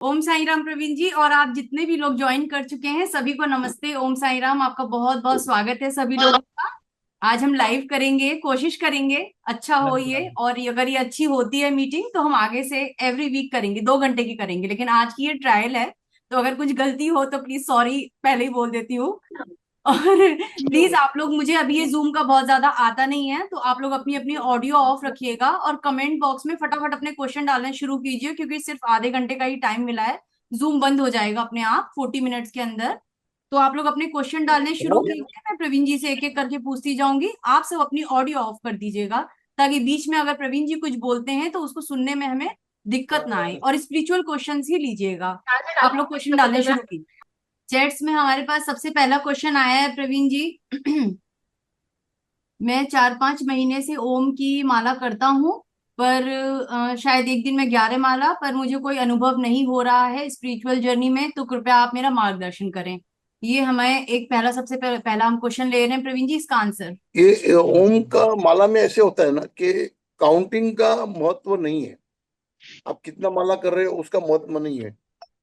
ओम साई राम प्रवीण जी। और आप जितने भी लोग ज्वाइन कर चुके हैं सभी को नमस्ते। ओम साई राम। आपका बहुत बहुत स्वागत है सभी लोगों का। आज हम लाइव करेंगे, कोशिश करेंगे अच्छा हो ये। और अगर ये अच्छी होती है मीटिंग तो हम आगे से एवरी वीक करेंगे, 2 घंटे की करेंगे। लेकिन आज की ये ट्रायल है, तो अगर कुछ गलती हो तो प्लीज सॉरी पहले ही बोल देती हूँ। और प्लीज आप लोग, मुझे अभी ये जूम का बहुत ज्यादा आता नहीं है, तो आप लोग अपनी अपनी ऑडियो ऑफ रखिएगा और कमेंट बॉक्स में फटाफट अपने क्वेश्चन डालना शुरू कीजिए, क्योंकि सिर्फ आधे घंटे का ही टाइम मिला है। जूम बंद हो जाएगा अपने आप 40 मिनट्स के अंदर। तो आप लोग अपने क्वेश्चन डालने शुरू कीजिए, मैं प्रवीण जी से एक एक करके पूछती जाऊंगी। आप सब अपनी ऑडियो ऑफ कर दीजिएगा, ताकि बीच में अगर प्रवीण जी कुछ बोलते हैं तो उसको सुनने में हमें दिक्कत ना आए। और स्पिरिचुअल क्वेश्चंस ही लीजिएगा। आप लोग क्वेश्चन डालने शुरू कीजिए। चैट्स में हमारे पास सबसे पहला क्वेश्चन आया है प्रवीण जी। मैं 4-5 महीने से ओम की माला करता हूँ, पर शायद एक दिन में 11 माला, पर मुझे कोई अनुभव नहीं हो रहा है स्पिरिचुअल जर्नी में। तो कृपया आप मेरा मार्गदर्शन करें। ये हमें एक पहला, सबसे पहला हम क्वेश्चन ले रहे हैं प्रवीण जी, इसका आंसर। ये ओम का माला में ऐसे होता है ना कि काउंटिंग का महत्व नहीं है। आप कितना माला कर रहे हो उसका महत्व नहीं है।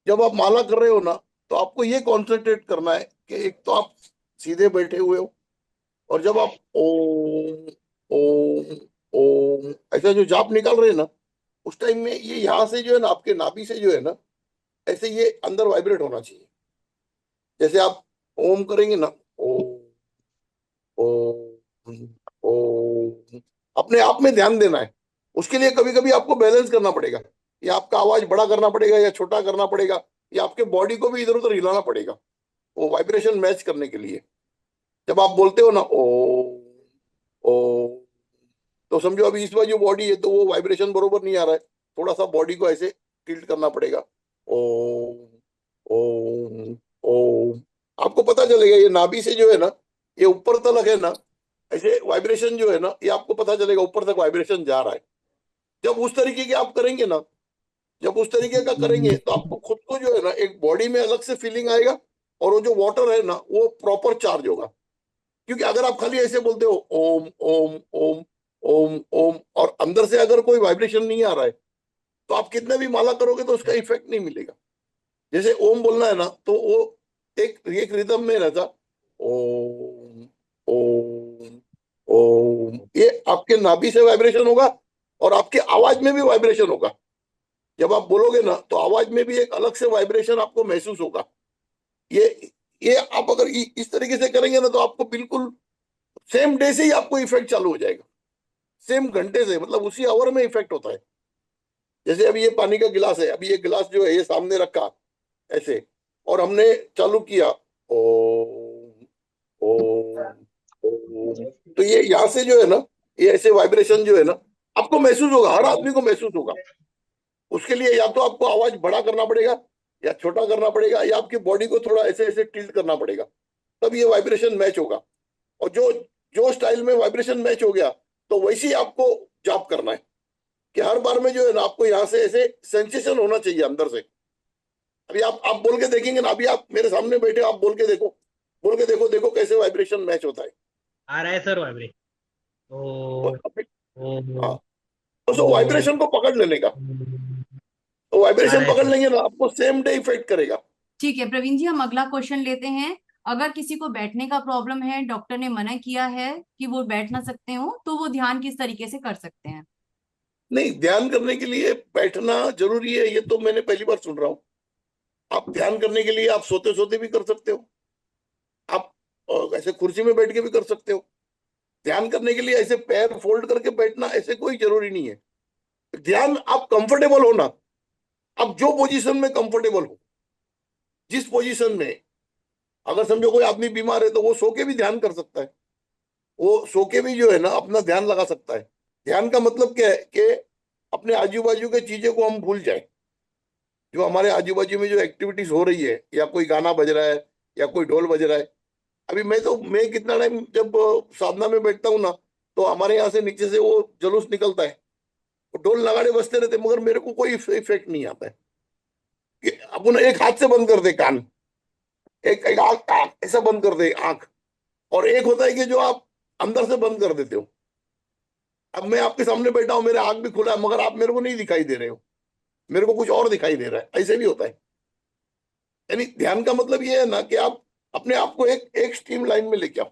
जब आप माला कर रहे हो ना, तो आपको ये कॉन्सेंट्रेट करना है कि एक तो आप सीधे बैठे हुए हो, और जब आप ओम ओम ओम ऐसा जो जाप निकाल रहे हैं ना, उस टाइम में ये यहाँ से जो है ना, आपके नाभि से जो है ना, ऐसे ये अंदर वाइब्रेट होना चाहिए। जैसे आप ओम करेंगे ना, ओम ओम ओम, अपने आप में ध्यान देना है। उसके लिए कभी कभी आपको बैलेंस करना पड़ेगा, या आपका आवाज बड़ा करना पड़ेगा या छोटा करना पड़ेगा, या आपके बॉडी को भी इधर उधर हिलाना पड़ेगा वो वाइब्रेशन मैच करने के लिए। जब आप बोलते हो ना ओ ओ, तो समझो अभी इस बाजू बॉडी है तो वो वाइब्रेशन बरोबर नहीं आ रहा है। थोड़ा सा बॉडी को ऐसे टिल्ट करना पड़ेगा। ओ ओ ओ, आपको पता चलेगा ये नाभि से जो है ना, ये ऊपर तलक है ना, ऐसे वाइब्रेशन जो है ना, ये आपको पता चलेगा ऊपर तक वाइब्रेशन जा रहा है। जब उस तरीके के आप करेंगे ना, जब उस तरीके का करेंगे तो आपको खुद को जो है ना एक बॉडी में अलग से फीलिंग आएगा, और वो जो वाटर है ना वो प्रॉपर चार्ज होगा। क्योंकि अगर आप खाली ऐसे बोलते हो ओम ओम ओम ओम ओम, और अंदर से अगर कोई वाइब्रेशन नहीं आ रहा है, तो आप कितने भी माला करोगे तो उसका इफेक्ट नहीं मिलेगा। जैसे ओम बोलना है ना, तो वो एक एक रिदम में रहता, ओम ओम ओम, ये आपके नाभि से वाइब्रेशन होगा, और आपके आवाज में भी वाइब्रेशन होगा। जब आप बोलोगे ना, तो आवाज में भी एक अलग से वाइब्रेशन आपको महसूस होगा। ये ये आप अगर इस तरीके से करेंगे ना, तो आपको बिल्कुल सेम डे से ही आपको इफेक्ट चालू हो जाएगा। सेम घंटे से, मतलब उसी आवर में इफेक्ट होता है। जैसे अभी ये पानी का गिलास है, अभी ये गिलास जो है ये सामने रखा ऐसे, और हमने चालू किया ओम ओम ओम, तो ये यहाँ से जो है ना, ये ऐसे वाइब्रेशन जो है ना, आपको महसूस होगा, हर आदमी को महसूस होगा। उसके लिए या तो आपको आवाज बड़ा करना पड़ेगा, या छोटा करना पड़ेगा, या आपकी बॉडी को थोड़ा ऐसे ऐसे टिल्ट करना पड़ेगा, तब ये वाइब्रेशन मैच होगा। और जो जो स्टाइल में वाइब्रेशन मैच हो गया, तो वैसे ही आपको जाप करना है। कि हर बार में जो है ना, आपको यहाँ से ऐसे सेंसेशन होना चाहिए अंदर से। अभी आप बोल के देखेंगे ना, अभी आप मेरे सामने बैठे हो, आप बोल के देखो, बोल के देखो, देखो कैसे वाइब्रेशन मैच होता है। आ रहा है सर वाइब्रेट। तो ओ अभी ओ हाँ, तो ओ वाइब्रेशन को पकड़ लेने का। तो आ वाइब्रेशन रहा है पकड़ सर। लेंगे ना, आपको सेम डे इफेक्ट करेगा। ठीक है प्रवीण जी, हम अगला क्वेश्चन लेते हैं। अगर किसी को बैठने का प्रॉब्लम है, डॉक्टर ने मना किया है कि वो बैठ ना सकते हो, तो वो ध्यान किस तरीके से कर सकते हैं? नहीं, ध्यान करने के लिए बैठना जरूरी है, ये तो मैंने पहली बार सुन रहा हूँ। आप ध्यान करने के लिए आप सोते सोते भी कर सकते हो। आप ऐसे कुर्सी में बैठ के भी कर सकते हो। ध्यान करने के लिए ऐसे पैर फोल्ड करके बैठना ऐसे कोई जरूरी नहीं है। ध्यान आप कंफर्टेबल हो ना, आप जो पोजीशन में कंफर्टेबल हो, जिस पोजीशन में, अगर समझो कोई आदमी बीमार है तो वो सो के भी ध्यान कर सकता है। वो सो के भी जो है ना अपना ध्यान लगा सकता है। ध्यान का मतलब क्या है कि अपने आजू बाजू के चीजें को हम भूल जाए। जो हमारे आजू बाजू में जो एक्टिविटीज हो रही है, या कोई गाना बज रहा है, या कोई ढोल बज रहा है। अभी मैं कितना टाइम जब साधना में बैठता हूँ ना, तो हमारे यहाँ से नीचे से वो जुलूस निकलता है, ढोल नगाड़े बजते रहते, मगर मेरे को कोई इफेक्ट नहीं आता है। कि अपन एक हाथ से बंद कर दे कान, एक एक आंख आंख ऐसा बंद कर दे आंख, और एक होता है कि जो आप अंदर से बंद कर देते हो। अब मैं आपके सामने बैठा हूं, मेरा आंख भी खुला है, मगर आप मेरे को नहीं दिखाई दे रहे हो। मेरे को कुछ और दिखाई दे रहा है, ऐसे भी होता है। यानी ध्यान का मतलब ये है ना कि आप अपने आप को एक एक स्ट्रीम लाइन में लेके आओ।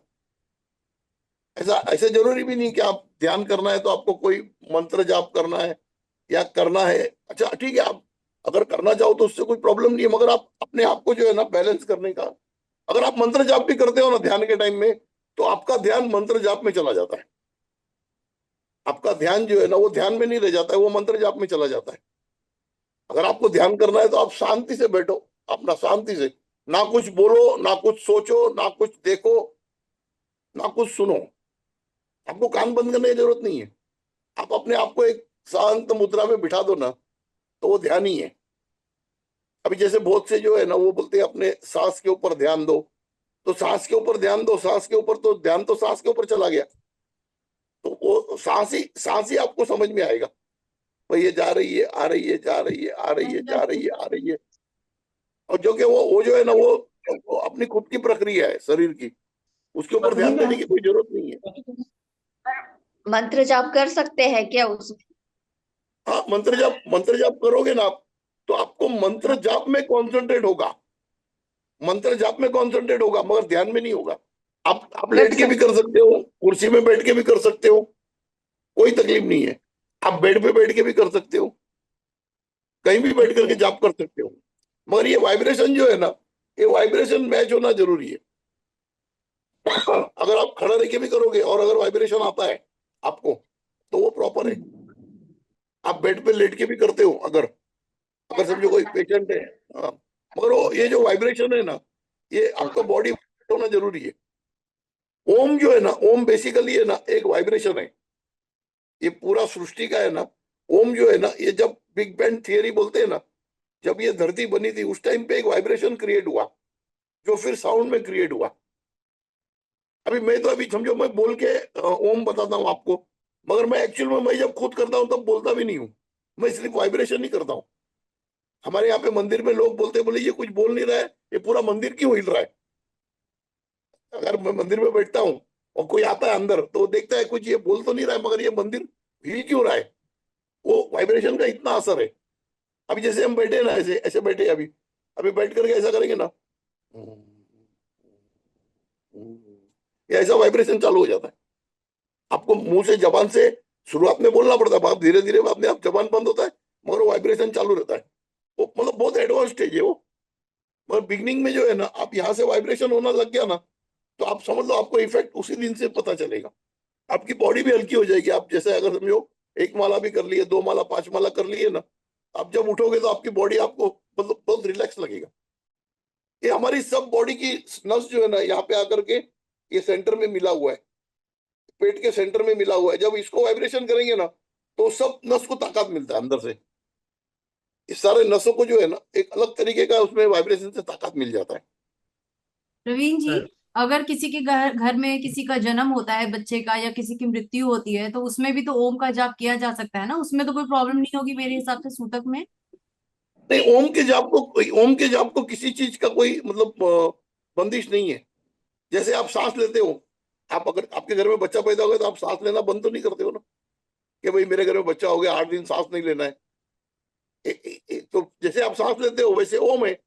ऐसा ऐसे जरूरी भी नहीं कि आप ध्यान करना है तो आपको कोई मंत्र जाप करना है या करना है। अच्छा ठीक है, आप अगर करना चाहो तो उससे कोई प्रॉब्लम नहीं है, मगर आप अपने आप को जो है ना बैलेंस करने का, अगर आप मंत्र जाप भी करते हो ना ध्यान के टाइम में, तो आपका ध्यान मंत्र जाप में चला जाता है। आपका ध्यान जो है ना वो ध्यान में नहीं रह जाता है, वो मंत्र जाप में चला जाता है। अगर आपको ध्यान करना है तो आप शांति से बैठो, अपना शांति से, ना कुछ बोलो, ना कुछ सोचो, ना कुछ देखो, ना कुछ सुनो। आपको कान बंद करने की जरूरत नहीं है। आप अपने आप को एक शांत मुद्रा में बिठा दो ना, तो वो ध्यान ही है। अभी जैसे बहुत से जो है ना वो बोलते हैं अपने सांस के ऊपर ध्यान दो, तो सांस के ऊपर ध्यान दो, सांस के ऊपर, तो ध्यान तो सांस के ऊपर चला गया। तो वो सांस ही आपको समझ में आएगा, भाई ये जा रही है, आ रही है, जा रही है, आ रही है, जा रही है, आ रही है। और जो कि वो जो है ना वो अपनी खुद की प्रक्रिया है शरीर की, उसके ऊपर ध्यान देने की कोई जरूरत नहीं है। मंत्र जाप कर सकते हैं क्या उसमें? हाँ, मंत्र जाप करोगे ना आप, तो आपको मंत्र जाप में कॉन्सेंट्रेट होगा, मंत्र जाप में कॉन्सेंट्रेट होगा, मगर ध्यान में नहीं होगा। आप कर लेट के भी सकते। कर सकते हो, कुर्सी में बैठ के भी कर सकते हो, कोई तकलीफ नहीं है। आप बेड पे बैठ के भी कर सकते हो, कहीं भी बैठ करके ओके। जाप कर सकते हो। मगर ये वाइब्रेशन जो है ना, ये वाइब्रेशन मैच होना जरूरी है। अगर आप खड़ा रह के भी करोगे और अगर वाइब्रेशन आता है आपको, तो वो प्रॉपर है। आप बेड पे लेट के भी करते हो, अगर अगर समझो कोई पेशेंट है, हाँ, मगर वो ये जो वाइब्रेशन है ना, ये आपका बॉडी होना जरूरी है। ओम जो है ना, ओम बेसिकली है ना एक वाइब्रेशन है। ये पूरा सृष्टि का है ना, ओम जो है ना, ये जब बिग बैंग थियरी बोलते हैं ना, जब ये धरती बनी थी उस टाइम पे एक वाइब्रेशन क्रिएट हुआ, जो फिर साउंड में क्रिएट हुआ। अभी मैं तो अभी समझो मैं बोल के ओम बताता हूँ आपको, मगर मैं एक्चुअल में मैं जब खुद करता हूँ तब बोलता भी नहीं हूँ, मैं सिर्फ वाइब्रेशन ही करता हूँ। हमारे यहाँ पे मंदिर में लोग बोलते हैं, बोले ये कुछ बोल नहीं रहा है, ये पूरा मंदिर क्यों हिल रहा है। अगर मैं मंदिर में बैठता हूँ और कोई आता है अंदर, तो वो देखता है कुछ ये बोल तो नहीं रहा है, मगर ये मंदिर हिल क्यों रहा है। वो वाइब्रेशन का इतना असर है। अभी जैसे हम बैठे हैं ना, ऐसे ऐसे बैठे हैं अभी, अभी बैठ करके ऐसा करेंगे ना, ये ऐसा वाइब्रेशन चालू हो जाता है। आपको मुंह से, जबान से शुरुआत में बोलना पड़ता है, आप धीरे धीरे अपने आप जबान बंद होता है, मगर वो वाइब्रेशन चालू रहता है। वो मतलब बहुत एडवांस स्टेज है वो। मगर बिगनिंग में जो है ना, आप यहाँ से वाइब्रेशन होना लग गया ना, तो आप समझ लो आपको इफेक्ट उसी दिन से पता चलेगा। आपकी बॉडी भी हल्की हो जाएगी। आप जैसे अगर समझो एक माला भी कर लिए, दो माला, पांच माला कर लिए ना, आप जब उठोगे तो आपकी बॉडी आपको मतलब बहुत रिलैक्स लगेगा। ये हमारी सब बॉडी की नस जो है ना, यहाँ पे आकर के ये सेंटर में मिला हुआ है, पेट के सेंटर में मिला हुआ है। जब इसको वाइब्रेशन करेंगे ना, तो सब नस को ताकत मिलता है अंदर से। इस सारे नसों को जो है ना एक अलग तरीके का उसमें वाइब्रेशन से ताकत मिल जाता है। प्रवीण जी, अगर किसी के घर घर में किसी का जन्म होता है बच्चे का, या किसी की मृत्यु होती है, तो उसमें भी तो ओम का जाप किया जा सकता है ना? उसमें तो कोई प्रॉब्लम नहीं होगी मेरे हिसाब से, सूतक में। नहीं, ओम के जाप को किसी चीज का कोई मतलब बंदिश नहीं है। जैसे आप सांस लेते हो, आप अगर आपके घर में बच्चा पैदा हो गया तो आप सांस लेना बंद तो नहीं करते हो ना, कि भाई मेरे घर में बच्चा हो गया 8 दिन सांस नहीं लेना है। तो जैसे आप सांस लेते हो वैसे ओम है।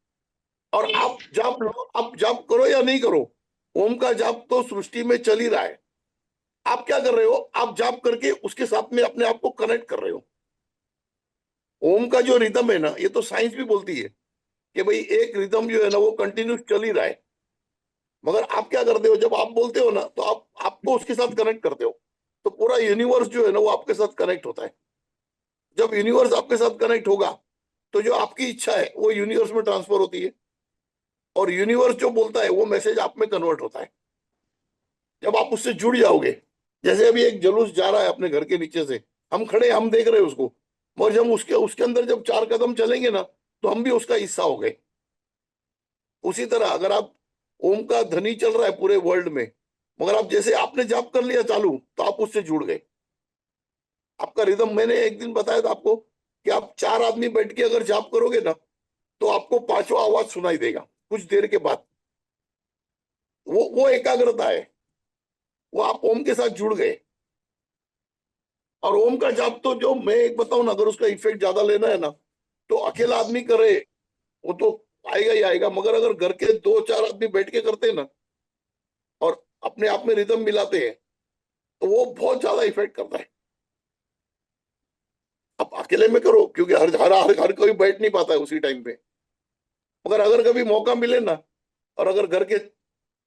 और आप जाप लो, आप जाप करो या नहीं करो, ओम का जाप तो सृष्टि में चल ही रहा है। आप क्या कर रहे हो, आप जाप करके उसके साथ में अपने आप को कनेक्ट कर रहे हो। ओम का जो रिदम है ना, ये तो साइंस भी बोलती है कि भाई एक रिदम जो है ना वो कंटिन्यूस चल ही रहा है। मगर आप क्या करते हो, जब आप बोलते हो ना, तो आप आपको उसके साथ कनेक्ट करते हो, तो पूरा यूनिवर्स जो है ना वो आपके साथ कनेक्ट होता है। जब यूनिवर्स आपके साथ कनेक्ट होगा, तो जो आपकी इच्छा है वो यूनिवर्स में ट्रांसफर होती है, और यूनिवर्स जो बोलता है वो मैसेज आप में कन्वर्ट होता है। जब आप उससे जुड़ जाओगे, जैसे अभी एक जुलूस जा रहा है अपने घर के नीचे से, हम खड़े, हम देख रहे हैं उसको, मगर जब उसके उसके अंदर जब 4 कदम चलेंगे ना, तो हम भी उसका हिस्सा हो गए। उसी तरह अगर आप, ओम का ध्वनि चल रहा है पूरे वर्ल्ड में, मगर आप जैसे आपने जाप कर लिया चालू, तो आप उससे जुड़ गए। आपका रिदम, मैंने एक दिन बताया था आपको कि आप 4 आदमी बैठ के अगर जाप करोगे ना, तो आपको पांचवा आवाज सुनाई देगा कुछ देर के बाद। वो एकाग्रता है, वो आप ओम के साथ जुड़ गए। और ओम का जाप तो जो मैं एक बताऊं ना, अगर उसका इफेक्ट ज्यादा लेना है ना, तो अकेला आदमी करे वो तो आएगा ही आएगा, मगर अगर घर के 2-4 आदमी बैठ के करते हैं ना और अपने आप में रिदम मिलाते हैं तो वो बहुत ज्यादा इफेक्ट करता है। आप अकेले में करो क्योंकि हर हर हर, हर कोई बैठ नहीं पाता है उसी टाइम पे, मगर अगर कभी मौका मिले ना, और अगर घर के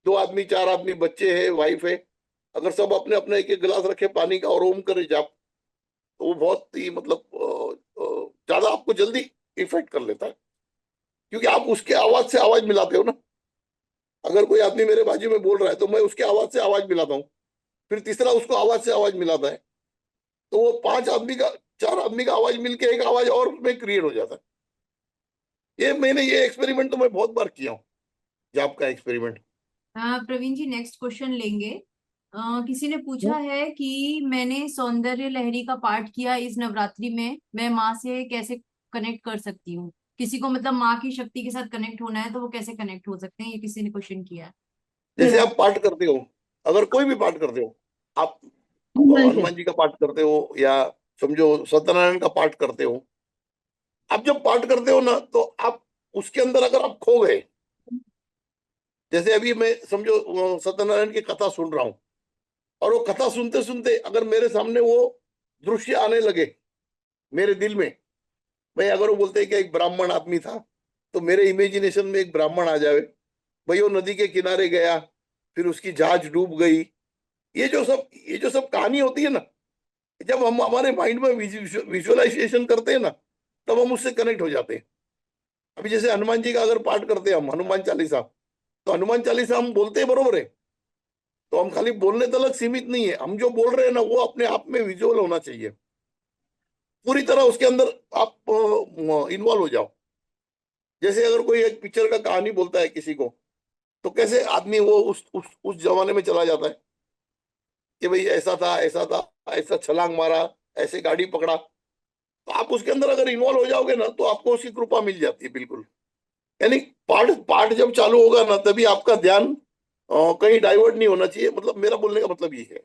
2 आदमी 4 आदमी बच्चे हैं वाइफ है, अगर सब अपने अपने एक एक गिलास रखे पानी का और ओम करे जाप, तो वो बहुत ही मतलब ज्यादा आपको जल्दी इफेक्ट कर लेता है, क्योंकि आप उसके आवाज से आवाज मिलाते हो ना। अगर कोई आदमी मेरे बाजू में बोल रहा है तो मैं उसके आवाज से आवाज मिलाता हूँ, फिर तीसरा उसको आवाज से आवाज मिलाता है, तो वो 5 आदमी का 4 आदमी का आवाज मिलके एक आवाज और उसमें क्रिएट हो जाता है। ये एक्सपेरिमेंट तो मैं बहुत बार किया हूँ, जाप का एक्सपेरिमेंट। प्रवीण जी नेक्स्ट क्वेश्चन लेंगे। किसी ने पूछा है कि मैंने सौंदर्य लहरी का पाठ किया इस नवरात्रि में, मैं माँ से कैसे कनेक्ट कर सकती हूँ? किसी को मतलब माँ की शक्ति के साथ कनेक्ट होना है तो वो कैसे कनेक्ट हो सकते हैं, ये किसी ने क्वेश्चन किया है। जैसे आप पाठ करते हो, अगर कोई भी पाठ करते हो, आप हनुमान जी का पाठ करते हो या समझो सत्यनारायण का पाठ करते हो, आप जब पाठ करते हो ना तो आप उसके अंदर अगर आप खो गए, जैसे अभी मैं समझो सत्यनारायण की कथा सुन रहा हूँ, और वो कथा सुनते सुनते अगर मेरे सामने वो दृश्य आने लगे मेरे दिल में, भाई अगर वो बोलते हैं कि एक ब्राह्मण आदमी था, तो मेरे इमेजिनेशन में एक ब्राह्मण आ जाए, भाई वो नदी के किनारे गया, फिर उसकी जहाज डूब गई, ये जो सब कहानी होती है ना, जब हम हमारे माइंड में विजुअलाइजेशन करते हैं ना, तब हम उससे कनेक्ट हो जाते हैं। अभी जैसे हनुमान जी का अगर पाठ करते हैं हम हनुमान चालीसा, तो हनुमान चालीसा हम बोलते हैं बरोबर है, तो हम खाली बोलने तक सीमित नहीं है, हम जो बोल रहे हैं ना वो अपने आप में विजुअल होना चाहिए, पूरी तरह उसके अंदर आप इन्वॉल्व हो जाओ। जैसे अगर कोई एक पिक्चर का कहानी बोलता है किसी को, तो कैसे आदमी वो उस जमाने में चला जाता है कि भाई ऐसा था, ऐसा छलांग मारा, ऐसे गाड़ी पकड़ा, तो आप उसके अंदर अगर इन्वॉल्व हो जाओगे ना तो आपको उसकी कृपा मिल जाती है बिल्कुल। यानी पाठ पाठ जब चालू होगा ना तभी आपका ध्यान कहीं डाइवर्ट नहीं होना चाहिए, मतलब मेरा बोलने का मतलब ये है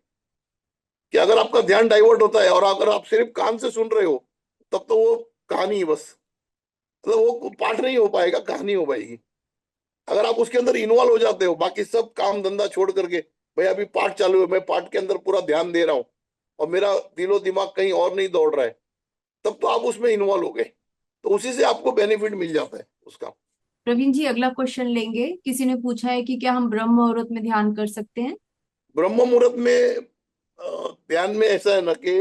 कि अगर आपका ध्यान डाइवर्ट होता है और अगर आप सिर्फ कान से सुन रहे हो, तब तो वो कहानी ही बस, मतलब वो पाठ नहीं हो पाएगा, कहानी हो पाएगी। अगर आप उसके अंदर इन्वॉल्व हो जाते हो, बाकी सब काम धंधा छोड़ करके, भाई अभी पाठ चालू है, मैं पाठ के अंदर पूरा ध्यान दे रहा हूँ और मेरा दिलो दिमाग कहीं और नहीं दौड़ रहा है, तब तो आप उसमें इन्वॉल्व हो गए, तो उसी से आपको बेनिफिट मिल जाता है उसका। प्रवीण जी अगला क्वेश्चन लेंगे। किसी ने पूछा है कि क्या हम ब्रह्म मुहूर्त में ध्यान कर सकते हैं? ब्रह्म मुहूर्त में ध्यान में ऐसा है ना कि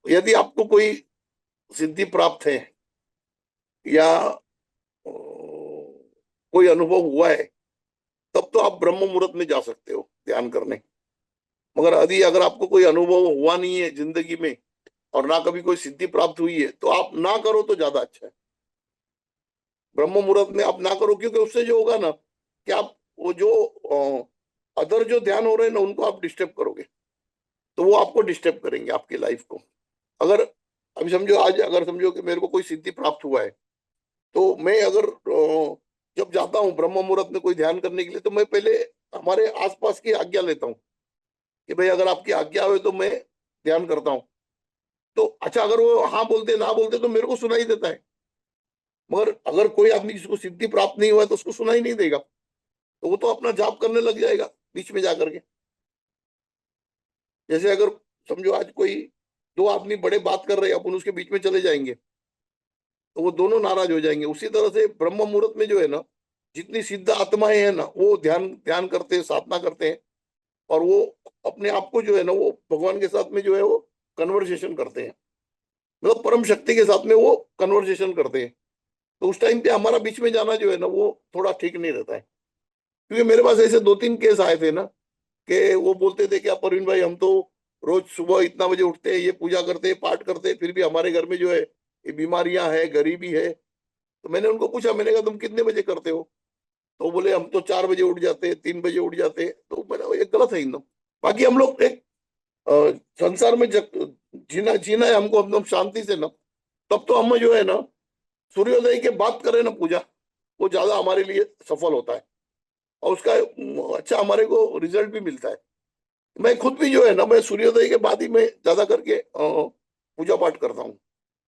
यदि आपको कोई सिद्धि प्राप्त है या कोई अनुभव हुआ है, तब तो आप ब्रह्म मुहूर्त में जा सकते हो ध्यान करने। मगर यदि अगर आपको कोई अनुभव हुआ नहीं है जिंदगी में और ना कभी कोई सिद्धि प्राप्त हुई है, तो आप ना करो तो ज्यादा अच्छा है। ब्रह्म मुहूर्त में आप ना करो, क्योंकि उससे जो होगा ना कि आप वो जो अदर जो ध्यान हो रहे हैं ना उनको आप डिस्टर्ब करोगे, तो वो आपको डिस्टर्ब करेंगे आपकी लाइफ को। अगर अभी समझो आज अगर समझो कि मेरे को कोई सिद्धि प्राप्त हुआ है, तो मैं अगर जब जाता हूँ ब्रह्म मुहूर्त में कोई ध्यान करने के लिए, तो मैं पहले हमारे आसपास की आज्ञा लेता हूँ कि भाई अगर आपकी आज्ञा हो तो मैं ध्यान करता हूँ। तो अच्छा अगर वो हाँ बोलते ना बोलते तो मेरे को सुनाई देता है, मगर अगर कोई आदमी जिसको सिद्धि प्राप्त नहीं हुआ है तो उसको सुनाई नहीं देगा, तो वो तो अपना जाप करने लग जाएगा बीच में जाकर के। जैसे अगर समझो आज कोई 2 आदमी बड़े बात कर रहे हैं, अपन उसके बीच में चले जाएंगे तो वो दोनों नाराज हो जाएंगे। उसी तरह से ब्रह्म मुहूर्त में जो है ना, जितनी सिद्ध आत्माएं हैं ना वो ध्यान ध्यान करते हैं, साधना करते हैं, और वो अपने आप को जो है ना वो भगवान के साथ में जो है वो कन्वर्सेशन करते हैं, मतलब परम शक्ति के साथ में वो कन्वर्सेशन करते हैं। तो उस टाइम पे हमारा बीच में जाना जो है ना वो थोड़ा ठीक नहीं रहता है, क्योंकि मेरे पास ऐसे 2-3 केस आए थे ना कि वो बोलते थे कि आप परवीन भाई हम तो रोज सुबह इतना बजे उठते हैं, ये पूजा करते हैं, पाठ करते हैं, फिर भी हमारे घर में जो है ये बीमारियां है, गरीबी है। तो मैंने उनको पूछा, मैंने कहा तुम कितने बजे करते हो? तो वो बोले हम तो 4 बजे उठ जाते हैं, 3 बजे उठ जाते हैं। तो मैंने कहा, ये गलत है एकदम। बाकी हम लोग एक अ, संसार में जीना जीना है हमको एकदम शांति से ना, तब तो हम जो है ना सूर्योदय के बाद करें ना पूजा, वो ज्यादा हमारे लिए सफल होता है और उसका अच्छा हमारे को रिजल्ट भी मिलता है। मैं खुद भी जो है ना मैं सूर्योदय के बाद ही मैं ज्यादा करके पूजा पाठ करता हूँ।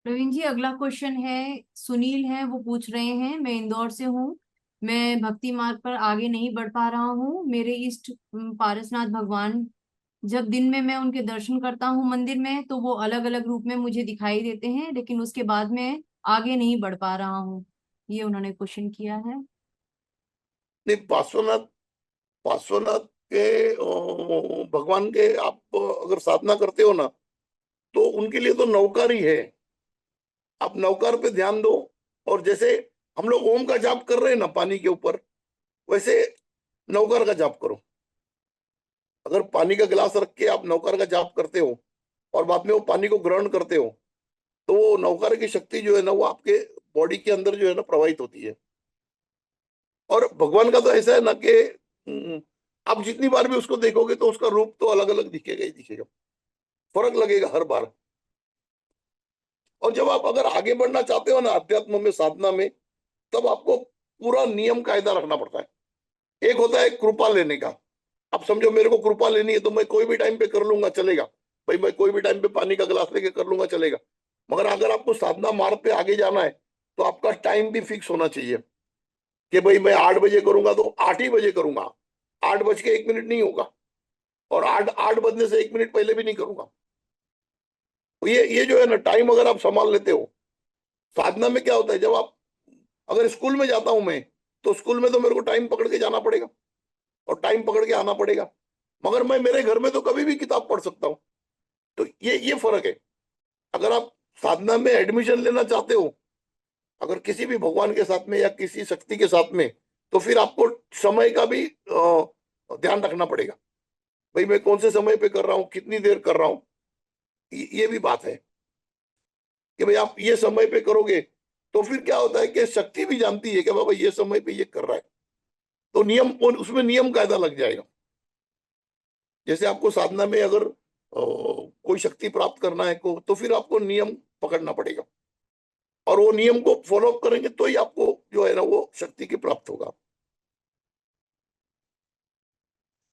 प्रवीण जी, अगला क्वेश्चन है, सुनील है, वो पूछ रहे हैं, मैं इंदौर से हूँ। मैं भक्ति मार्ग पर आगे नहीं बढ़ पा रहा हूँ। मेरे इष्ट पारसनाथ भगवान, जब दिन में मैं उनके दर्शन करता हूँ मंदिर में, तो वो अलग अलग रूप में मुझे दिखाई देते हैं, लेकिन उसके बाद मैं आगे नहीं बढ़ पा रहा हूँ। ये उन्होंने क्वेश्चन किया है। नहीं, पार्श्वनाथ पार्श्वनाथ के भगवान के आप अगर साधना करते हो ना, तो उनके लिए तो नौकार ही है। आप नौकार पे ध्यान दो। और जैसे हम लोग ओम का जाप कर रहे हैं ना पानी के ऊपर, वैसे नौकार का जाप करो। अगर पानी का गिलास रख के आप नौकार का जाप करते हो और बाद में वो पानी को ग्रहण करते हो, तो वो नौकार की शक्ति जो है ना, वो आपके बॉडी के अंदर जो है ना प्रवाहित होती है। और भगवान का तो ऐसा है ना कि आप जितनी बार भी उसको देखोगे तो उसका रूप तो अलग अलग दिखेगा ही दिखेगा, फर्क लगेगा हर बार। और जब आप अगर आगे बढ़ना चाहते हो ना अध्यात्म में, साधना में, तब आपको पूरा नियम कायदा रखना पड़ता है। एक होता है कृपा लेने का। आप समझो मेरे को कृपा लेनी है तो मैं कोई भी टाइम पे कर लूंगा, चलेगा। भाई मैं कोई भी टाइम पे पानी का गिलास लेके कर लूंगा, चलेगा। मगर अगर आपको साधना मार्ग पे आगे जाना है, तो आपका टाइम भी फिक्स होना चाहिए कि भाई मैं 8 बजे करूंगा तो 8 ही बजे करूंगा। 8 बज के 1 मिनट नहीं होगा, और आठ आठ बजने से 1 मिनट पहले भी नहीं करूंगा। तो ये जो है ना टाइम, अगर आप संभाल लेते हो। साधना में क्या होता है, जब आप, अगर स्कूल में जाता हूं मैं, तो स्कूल में तो मेरे को टाइम पकड़ के जाना पड़ेगा और टाइम पकड़ के आना पड़ेगा। मगर मैं मेरे घर में तो कभी भी किताब पढ़ सकता हूँ। तो ये फर्क है। अगर आप साधना में एडमिशन लेना चाहते हो, अगर किसी भी भगवान के साथ में या किसी शक्ति के साथ में, तो फिर आपको समय का भी ध्यान रखना पड़ेगा। भाई मैं कौन से समय पे कर रहा हूँ, कितनी देर कर रहा हूँ। ये भी बात है कि भाई आप ये समय पे करोगे, तो फिर क्या होता है कि शक्ति भी जानती है कि बाबा ये समय पे ये कर रहा है, तो नियम, उसमें नियम कायदा लग जाएगा। जैसे आपको साधना में अगर कोई शक्ति प्राप्त करना है को, तो फिर आपको नियम पकड़ना पड़ेगा, और वो नियम को फॉलो अप करेंगे तो ही आपको जो है ना वो शक्ति की प्राप्त होगा।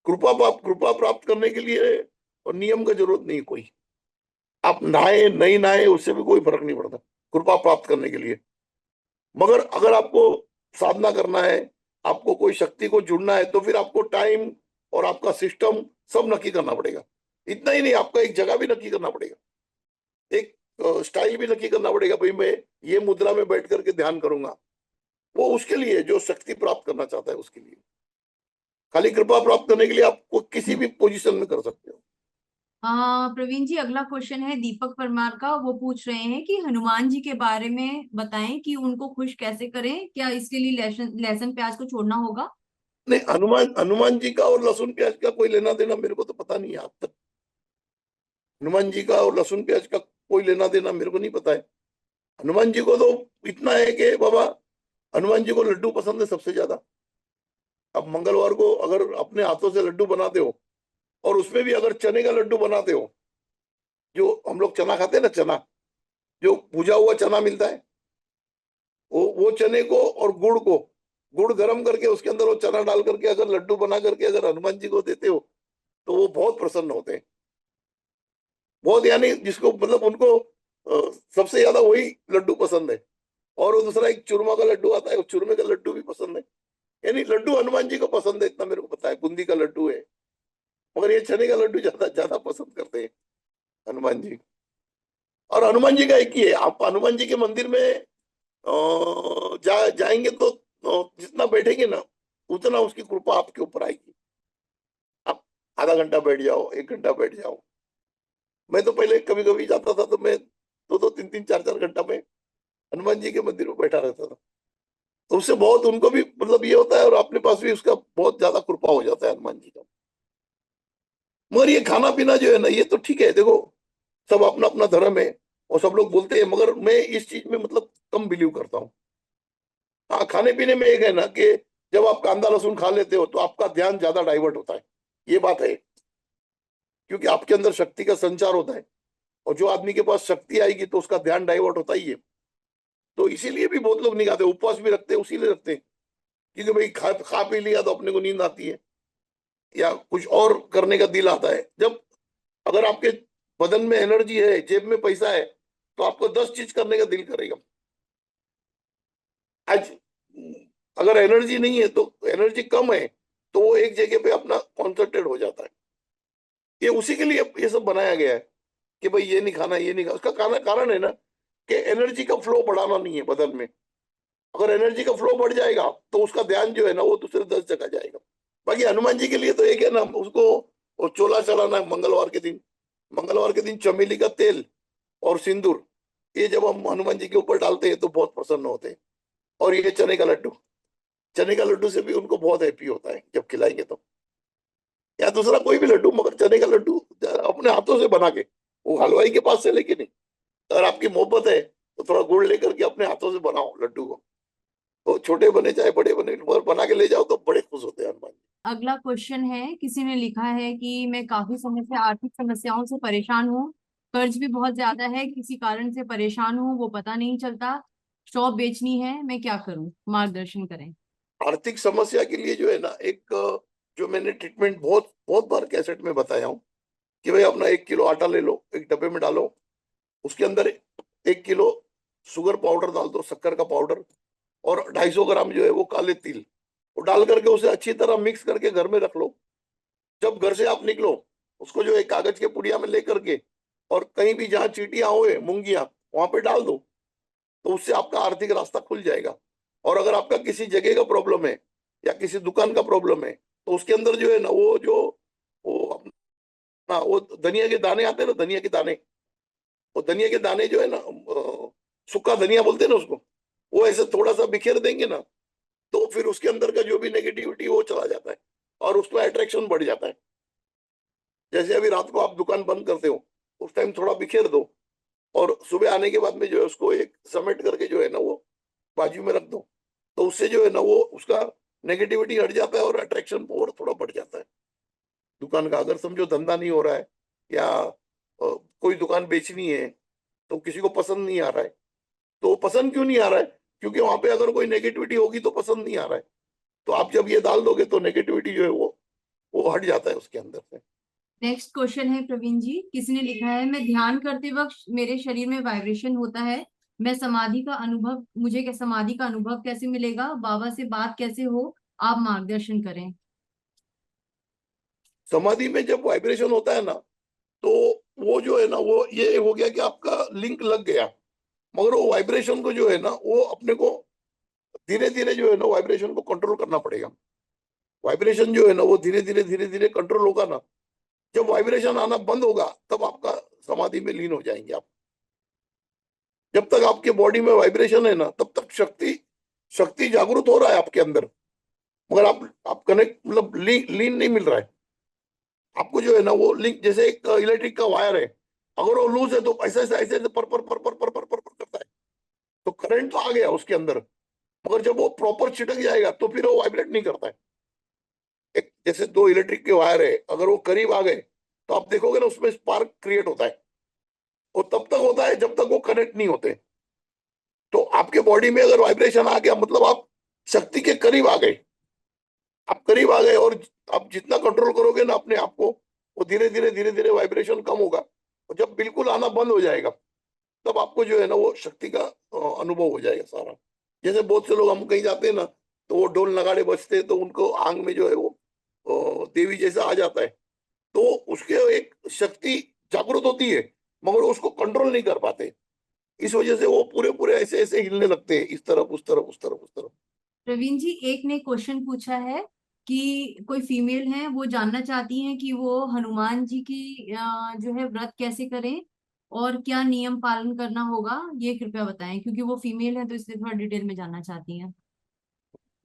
कृपा प्राप्त करने के लिए और नियम का जरूरत नहीं कोई। आप नहाए नहीं नहाए उससे भी कोई फर्क नहीं पड़ता कृपा प्राप्त करने के लिए। मगर अगर आपको साधना करना है, आपको कोई शक्ति को जुड़ना है, तो फिर आपको टाइम और आपका सिस्टम सब नक्की करना पड़ेगा। इतना ही नहीं, आपका एक जगह भी नक्की करना पड़ेगा, एक स्टाइल भी नक्की करना पड़ेगा। भाई मैं ये मुद्रा में बैठ करके ध्यान करूंगा। वो उसके लिए जो शक्ति प्राप्त करना चाहता है उसके लिए। खाली कृपा प्राप्त करने के लिए आपको किसी भी पोजीशन में कर सकते हो। प्रवीण जी, अगला क्वेश्चन है दीपक परमार का। वो पूछ रहे हैं कि हनुमान जी के बारे में बताएं कि उनको खुश कैसे करें, क्या इसके लिए लहसुन लहसुन प्याज को छोड़ना होगा? नहीं, हनुमान हनुमान जी का और लहसुन प्याज का कोई लेना देना मेरे को तो पता नहीं है आज तक। हनुमान जी का और लहसुन प्याज का कोई लेना देना मेरे को नहीं पता है। हनुमान जी को तो इतना है कि बाबा, हनुमान जी को लड्डू पसंद है सबसे ज्यादा। अब मंगलवार को अगर अपने हाथों से लड्डू बनाते हो, और उसमें भी अगर चने का लड्डू बनाते हो, जो हम लोग चना खाते हैं ना, चना, जो भुजा हुआ चना मिलता है, वो चने को और गुड़ गर्म करके उसके अंदर वो चना डाल करके अगर लड्डू बना करके अगर हनुमान जी को देते हो, तो वो बहुत प्रसन्न होते हैं। बहुत, यानी जिसको मतलब उनको सबसे ज्यादा वही लड्डू पसंद है। और वो दूसरा एक चूरमा का लड्डू आता है, वो चूरमे का लड्डू भी पसंद है। यानी लड्डू हनुमान जी को पसंद है, इतना मेरे को पता है। बूंदी का लड्डू है, मगर ये चने का लड्डू ज्यादा ज्यादा पसंद करते हैं हनुमान जी। और हनुमान जी का एक ही है, आप हनुमान जी के मंदिर में जाएंगे तो जितना बैठेंगे ना, उतना उसकी कृपा आपके ऊपर आएगी। आप आधा घंटा बैठ जाओ, 1 घंटा बैठ जाओ। मैं तो पहले कभी कभी जाता था तो मैं 2-2, 3-3, 4-4 घंटा में हनुमान जी के मंदिर में बैठा रहता था। तो उससे बहुत उनको भी मतलब ये होता है, और अपने पास भी उसका बहुत ज्यादा कृपा हो जाता है हनुमान जी का। मगर ये खाना पीना जो है ना, ये तो ठीक है, देखो सब अपना अपना धर्म है और सब लोग बोलते हैं, मगर मैं इस चीज में मतलब कम बिलीव करता हूँ। हाँ, खाने पीने में एक है ना कि जब आप कांदा लहसुन खा लेते हो तो आपका ध्यान ज्यादा डाइवर्ट होता है। ये बात है, क्योंकि आपके अंदर शक्ति का संचार होता है, और जो आदमी के पास शक्ति आएगी तो उसका ध्यान डाइवर्ट होता ही है। तो इसीलिए भी बहुत लोग नहीं खाते, उपवास भी रखते हैं, उसीलिए रखते हैं क्योंकि भाई खा खा पी लिया तो अपने को नींद आती है, या कुछ और करने का दिल आता है। जब अगर आपके बदन में एनर्जी है, जेब में पैसा है, तो आपको 10 चीज करने का दिल करेगा। आज अगर एनर्जी नहीं है, तो एनर्जी कम है, तो वो एक जगह पे अपना कॉन्सेंट्रेट हो जाता है। ये उसी के लिए ये सब बनाया गया है कि भाई ये नहीं खाना, ये नहीं खाना। उसका कारण है ना कि एनर्जी का फ्लो बढ़ाना नहीं है बदन में। अगर एनर्जी का फ्लो बढ़ जाएगा तो उसका ध्यान जो है ना वो दूसरे 10 जगह जाएगा। बाकी हनुमान जी के लिए तो एक है ना, उसको वो चोला चढ़ाना है मंगलवार के दिन। मंगलवार के दिन चमेली का तेल और सिंदूर, ये जब हम हनुमान जी के ऊपर डालते हैं तो बहुत प्रसन्न होते हैं। और ये चने का लड्डू, चने का लड्डू से भी उनको बहुत हैप्पी होता है जब खिलाएंगे तो। या दूसरा कोई भी लड्डू, मगर चने का लड्डू अपने हाथों से बना के, वो हलवाई के पास से लेके नहीं। अगर आपकी मोहब्बत है तो थोड़ा गुड़ लेकर के अपने हाथों से बनाओ लड्डू को। तो छोटे बने चाहे बड़े बने, मगर बना के ले जाओ तो बड़े खुश होते हैं हनुमान जी। अगला क्वेश्चन है, किसी ने लिखा है कि मैं काफी समय से आर्थिक समस्याओं से परेशान हूँ। कर्ज भी बहुत ज्यादा है, किसी कारण से परेशान हूँ, वो पता नहीं चलता। शॉप बेचनी है, मैं क्या करूँ, मार्गदर्शन करें। आर्थिक समस्या के लिए जो है ना, एक जो मैंने ट्रीटमेंट बहुत बहुत बार कैसेट में बताया हूँ कि भाई अपना 1 किलो आटा ले लो, एक डब्बे में डालो, उसके अंदर 1 किलो शुगर पाउडर डाल दो, शक्कर का पाउडर, और 250 ग्राम जो है वो काले तिल, वो डाल करके उसे अच्छी तरह मिक्स करके घर में रख लो। जब घर से आप निकलो, उसको जो है कागज के पुड़िया में लेकर के, और कहीं भी जहाँ चींटियां हुए मूंगियां, वहां पे डाल दो। तो उससे आपका आर्थिक रास्ता खुल जाएगा। और अगर आपका किसी जगह का प्रॉब्लम है या किसी दुकान का प्रॉब्लम है, तो उसके अंदर जो है ना वो अपना वो धनिया के दाने आते हैं ना, धनिया के दाने, वो धनिया के दाने जो है ना, सूखा धनिया बोलते हैं ना उसको, वो ऐसे थोड़ा सा बिखेर देंगे ना, तो फिर उसके अंदर का जो भी नेगेटिविटी वो चला जाता है और उसका अट्रैक्शन बढ़ जाता है। जैसे अभी रात को आप दुकान बंद करते हो, उस टाइम थोड़ा बिखेर दो, और सुबह आने के बाद में जो है उसको एक समेट करके जो है ना वो बाजू में रख दो। तो उससे जो है ना वो उसका नेगेटिविटी हट जाता है और अट्रैक्शन और थोड़ा बढ़ जाता है दुकान का। अगर समझो धंधा नहीं हो रहा है, या कोई दुकान बेचनी है तो किसी को पसंद नहीं आ रहा है, तो पसंद क्यों नहीं आ रहा है? क्योंकि वहां पे अगर कोई नेगेटिविटी होगी तो पसंद नहीं आ रहा है। तो आप जब ये डाल दोगे तो नेगेटिविटी जो है वो हट जाता है उसके अंदर से। नेक्स्ट क्वेश्चन है प्रवीण जी, किसी ने लिखा है, मैं ध्यान करते वक्त मेरे शरीर में वाइब्रेशन होता है। मैं समाधि का अनुभव मुझे क्या समाधि का अनुभव कैसे मिलेगा, बाबा से बात कैसे हो, आप मार्गदर्शन करें। समाधि में जब वाइब्रेशन होता है ना, तो वो जो है ना वो ये हो गया कि आपका लिंक लग गया। मगर वो वाइब्रेशन को जो है ना वो अपने को धीरे धीरे जो है ना वाइब्रेशन को कंट्रोल करना पड़ेगा। वाइब्रेशन जो है ना वो धीरे धीरे कंट्रोल होगा ना। जब वाइब्रेशन आना बंद होगा तब आपका समाधि में लीन हो जाएंगे आप। जब तक आपके बॉडी में वाइब्रेशन है ना, तब तक शक्ति शक्ति जागृत हो रहा है आपके अंदर, मगर आप कनेक्ट मतलब लीन नहीं मिल रहा है आपको। जो है ना वो लिंक जैसे एक इलेक्ट्रिक का वायर है, अगर वो लूज है तो ऐसे ऐसे ऐसे ऐसे पर करता है, तो करंट तो आ गया उसके अंदर। मगर जब वो प्रॉपर छिटक जाएगा तो फिर वो वाइब्रेट नहीं करता है। एक जैसे दो इलेक्ट्रिक के वायर है, अगर वो करीब आ गए तो आप देखोगे ना उसमें स्पार्क क्रिएट होता है। वो तब तक होता है जब तक वो कनेक्ट नहीं होते। तो आपके बॉडी में अगर वाइब्रेशन आ गया, मतलब आप शक्ति के करीब आ गए। आप करीब आ गए, और आप जितना कंट्रोल करोगे ना अपने आप को, वो धीरे धीरे वाइब्रेशन कम होगा। और जब बिल्कुल आना बंद हो जाएगा, तब आपको जो है ना वो शक्ति का अनुभव हो जाएगा सारा। जैसे बहुत से लोग हम कहीं जाते हैं ना, तो वो ढोल नगाड़े बजते हैं तो उनको आंग में जो है वो देवी जैसा आ जाता है। तो उसके एक शक्ति जागृत होती है, मगर वो उसको कंट्रोल नहीं कर पाते। इस वजह से वो पूरे पूरे ऐसे ऐसे हिलने लगते हैं, इस तरफ उस तरफ उस तरफ उस तरफ। प्रवीण जी, एक ने क्वेश्चन पूछा है कि कोई फीमेल है, वो जानना चाहती हैं कि वो हनुमान जी की जो है व्रत कैसे करें और क्या नियम पालन करना होगा, ये कृपया बताएं, क्योंकि वो फीमेल है तो इसलिए थोड़ा डिटेल में जानना चाहती हैं।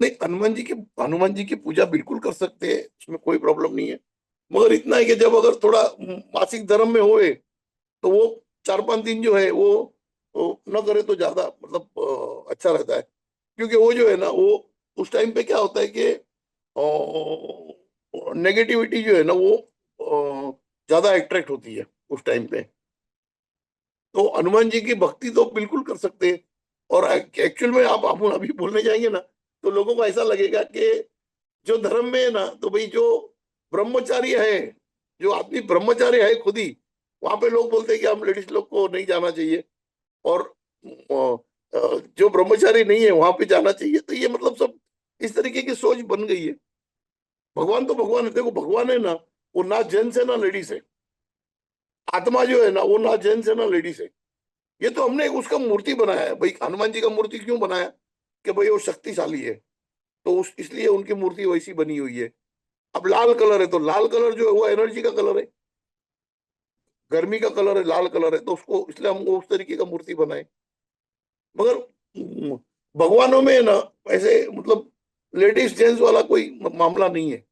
नहीं, हनुमान जी की पूजा बिल्कुल कर सकते हैं, उसमें कोई प्रॉब्लम नहीं है। मगर इतना है कि जब अगर थोड़ा मासिक धर्म में होए, तो वो 4-5 दिन जो है वो न करे तो ज्यादा मतलब अच्छा रहता है। क्योंकि वो जो है ना वो उस टाइम पे क्या होता है कि नेगेटिविटी जो है ना वो ज्यादा अट्रैक्ट होती है उस टाइम पे। तो हनुमान जी की भक्ति तो बिल्कुल कर सकते हैं। और एक्चुअल में आप अभी बोलने जाएंगे ना, तो लोगों को ऐसा लगेगा कि जो धर्म में है ना, तो भाई जो ब्रह्मचारी है, जो आदमी ब्रह्मचारी है खुद ही, वहां पे लोग बोलते हैं कि हम लेडीज लोग को नहीं जाना चाहिए। और जो ब्रह्मचारी नहीं है वहां पे जाना चाहिए। तो ये मतलब सब इस तरीके की सोच बन गई है। भगवान तो भगवान है, देखो भगवान है ना, वो ना जेंट्स है ना लेडीज है। आत्मा जो है ना वो ना जेंट्स है ना लेडीज है। ये तो हमने एक उसका मूर्ति बनाया है भाई। हनुमान जी का मूर्ति क्यों बनाया? कि भाई वो शक्तिशाली है, तो उस इसलिए उनकी मूर्ति वैसी बनी हुई है। अब लाल कलर है तो लाल कलर जो है वो एनर्जी का कलर है, गर्मी का कलर है, लाल कलर है, तो उसको इसलिए हम उस तरीके का मूर्ति बनाए। मगर भगवानों में ना ऐसे मतलब लेडीज जेंट्स वाला कोई मामला नहीं है।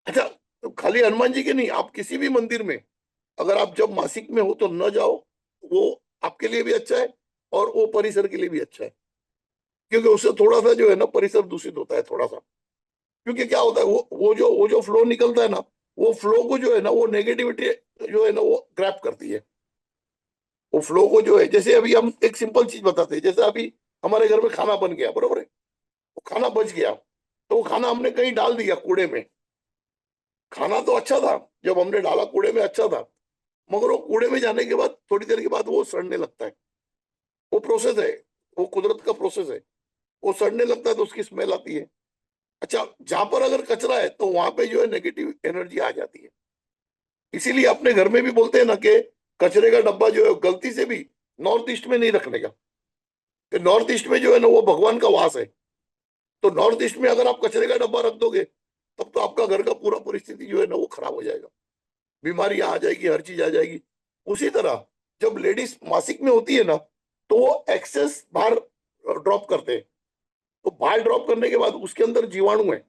अच्छा, तो खाली हनुमान जी के नहीं, आप किसी भी मंदिर में अगर आप जब मासिक में हो तो न जाओ। वो आपके लिए भी अच्छा है और वो परिसर के लिए भी अच्छा है, क्योंकि उससे थोड़ा सा जो है ना परिसर दूषित होता है थोड़ा सा। क्योंकि क्या होता है, वो जो फ्लो निकलता है ना, वो फ्लो को जो है ना वो नेगेटिविटी जो है ना वो ग्रैप करती है। वो फ्लो को जो है, जैसे अभी हम एक सिंपल चीज बताते हैं, जैसे अभी हमारे घर में खाना बन गया, बरोबर है, वो खाना बच गया, तो वो खाना हमने कहीं डाल दिया कूड़े में। खाना तो अच्छा था, जब हमने डाला कूड़े में अच्छा था, मगर वो कूड़े में जाने के बाद थोड़ी देर के बाद वो सड़ने लगता है। वो प्रोसेस है, वो कुदरत का प्रोसेस है। वो सड़ने लगता है तो उसकी स्मेल आती है। अच्छा, जहां पर अगर कचरा है तो वहां पे जो है नेगेटिव एनर्जी आ जाती है। इसीलिए अपने घर में भी बोलते हैं ना कि कचरे का डब्बा जो है गलती से भी नॉर्थ ईस्ट में नहीं रखने का। कि नॉर्थ ईस्ट में जो है ना वो भगवान का वास है। तो नॉर्थ ईस्ट में अगर आप कचरे का डब्बा रख दोगे, तब तो आपका घर का पूरा परिस्थिति जो है ना वो खराब हो जाएगा, बीमारियां आ जाएगी, हर चीज आ जाएगी। उसी तरह जब लेडीज मासिक में होती है ना, तो वो एक्सेस बाहर ड्रॉप करते हैं। तो बाहर ड्रॉप करने के बाद उसके अंदर जीवाणु है,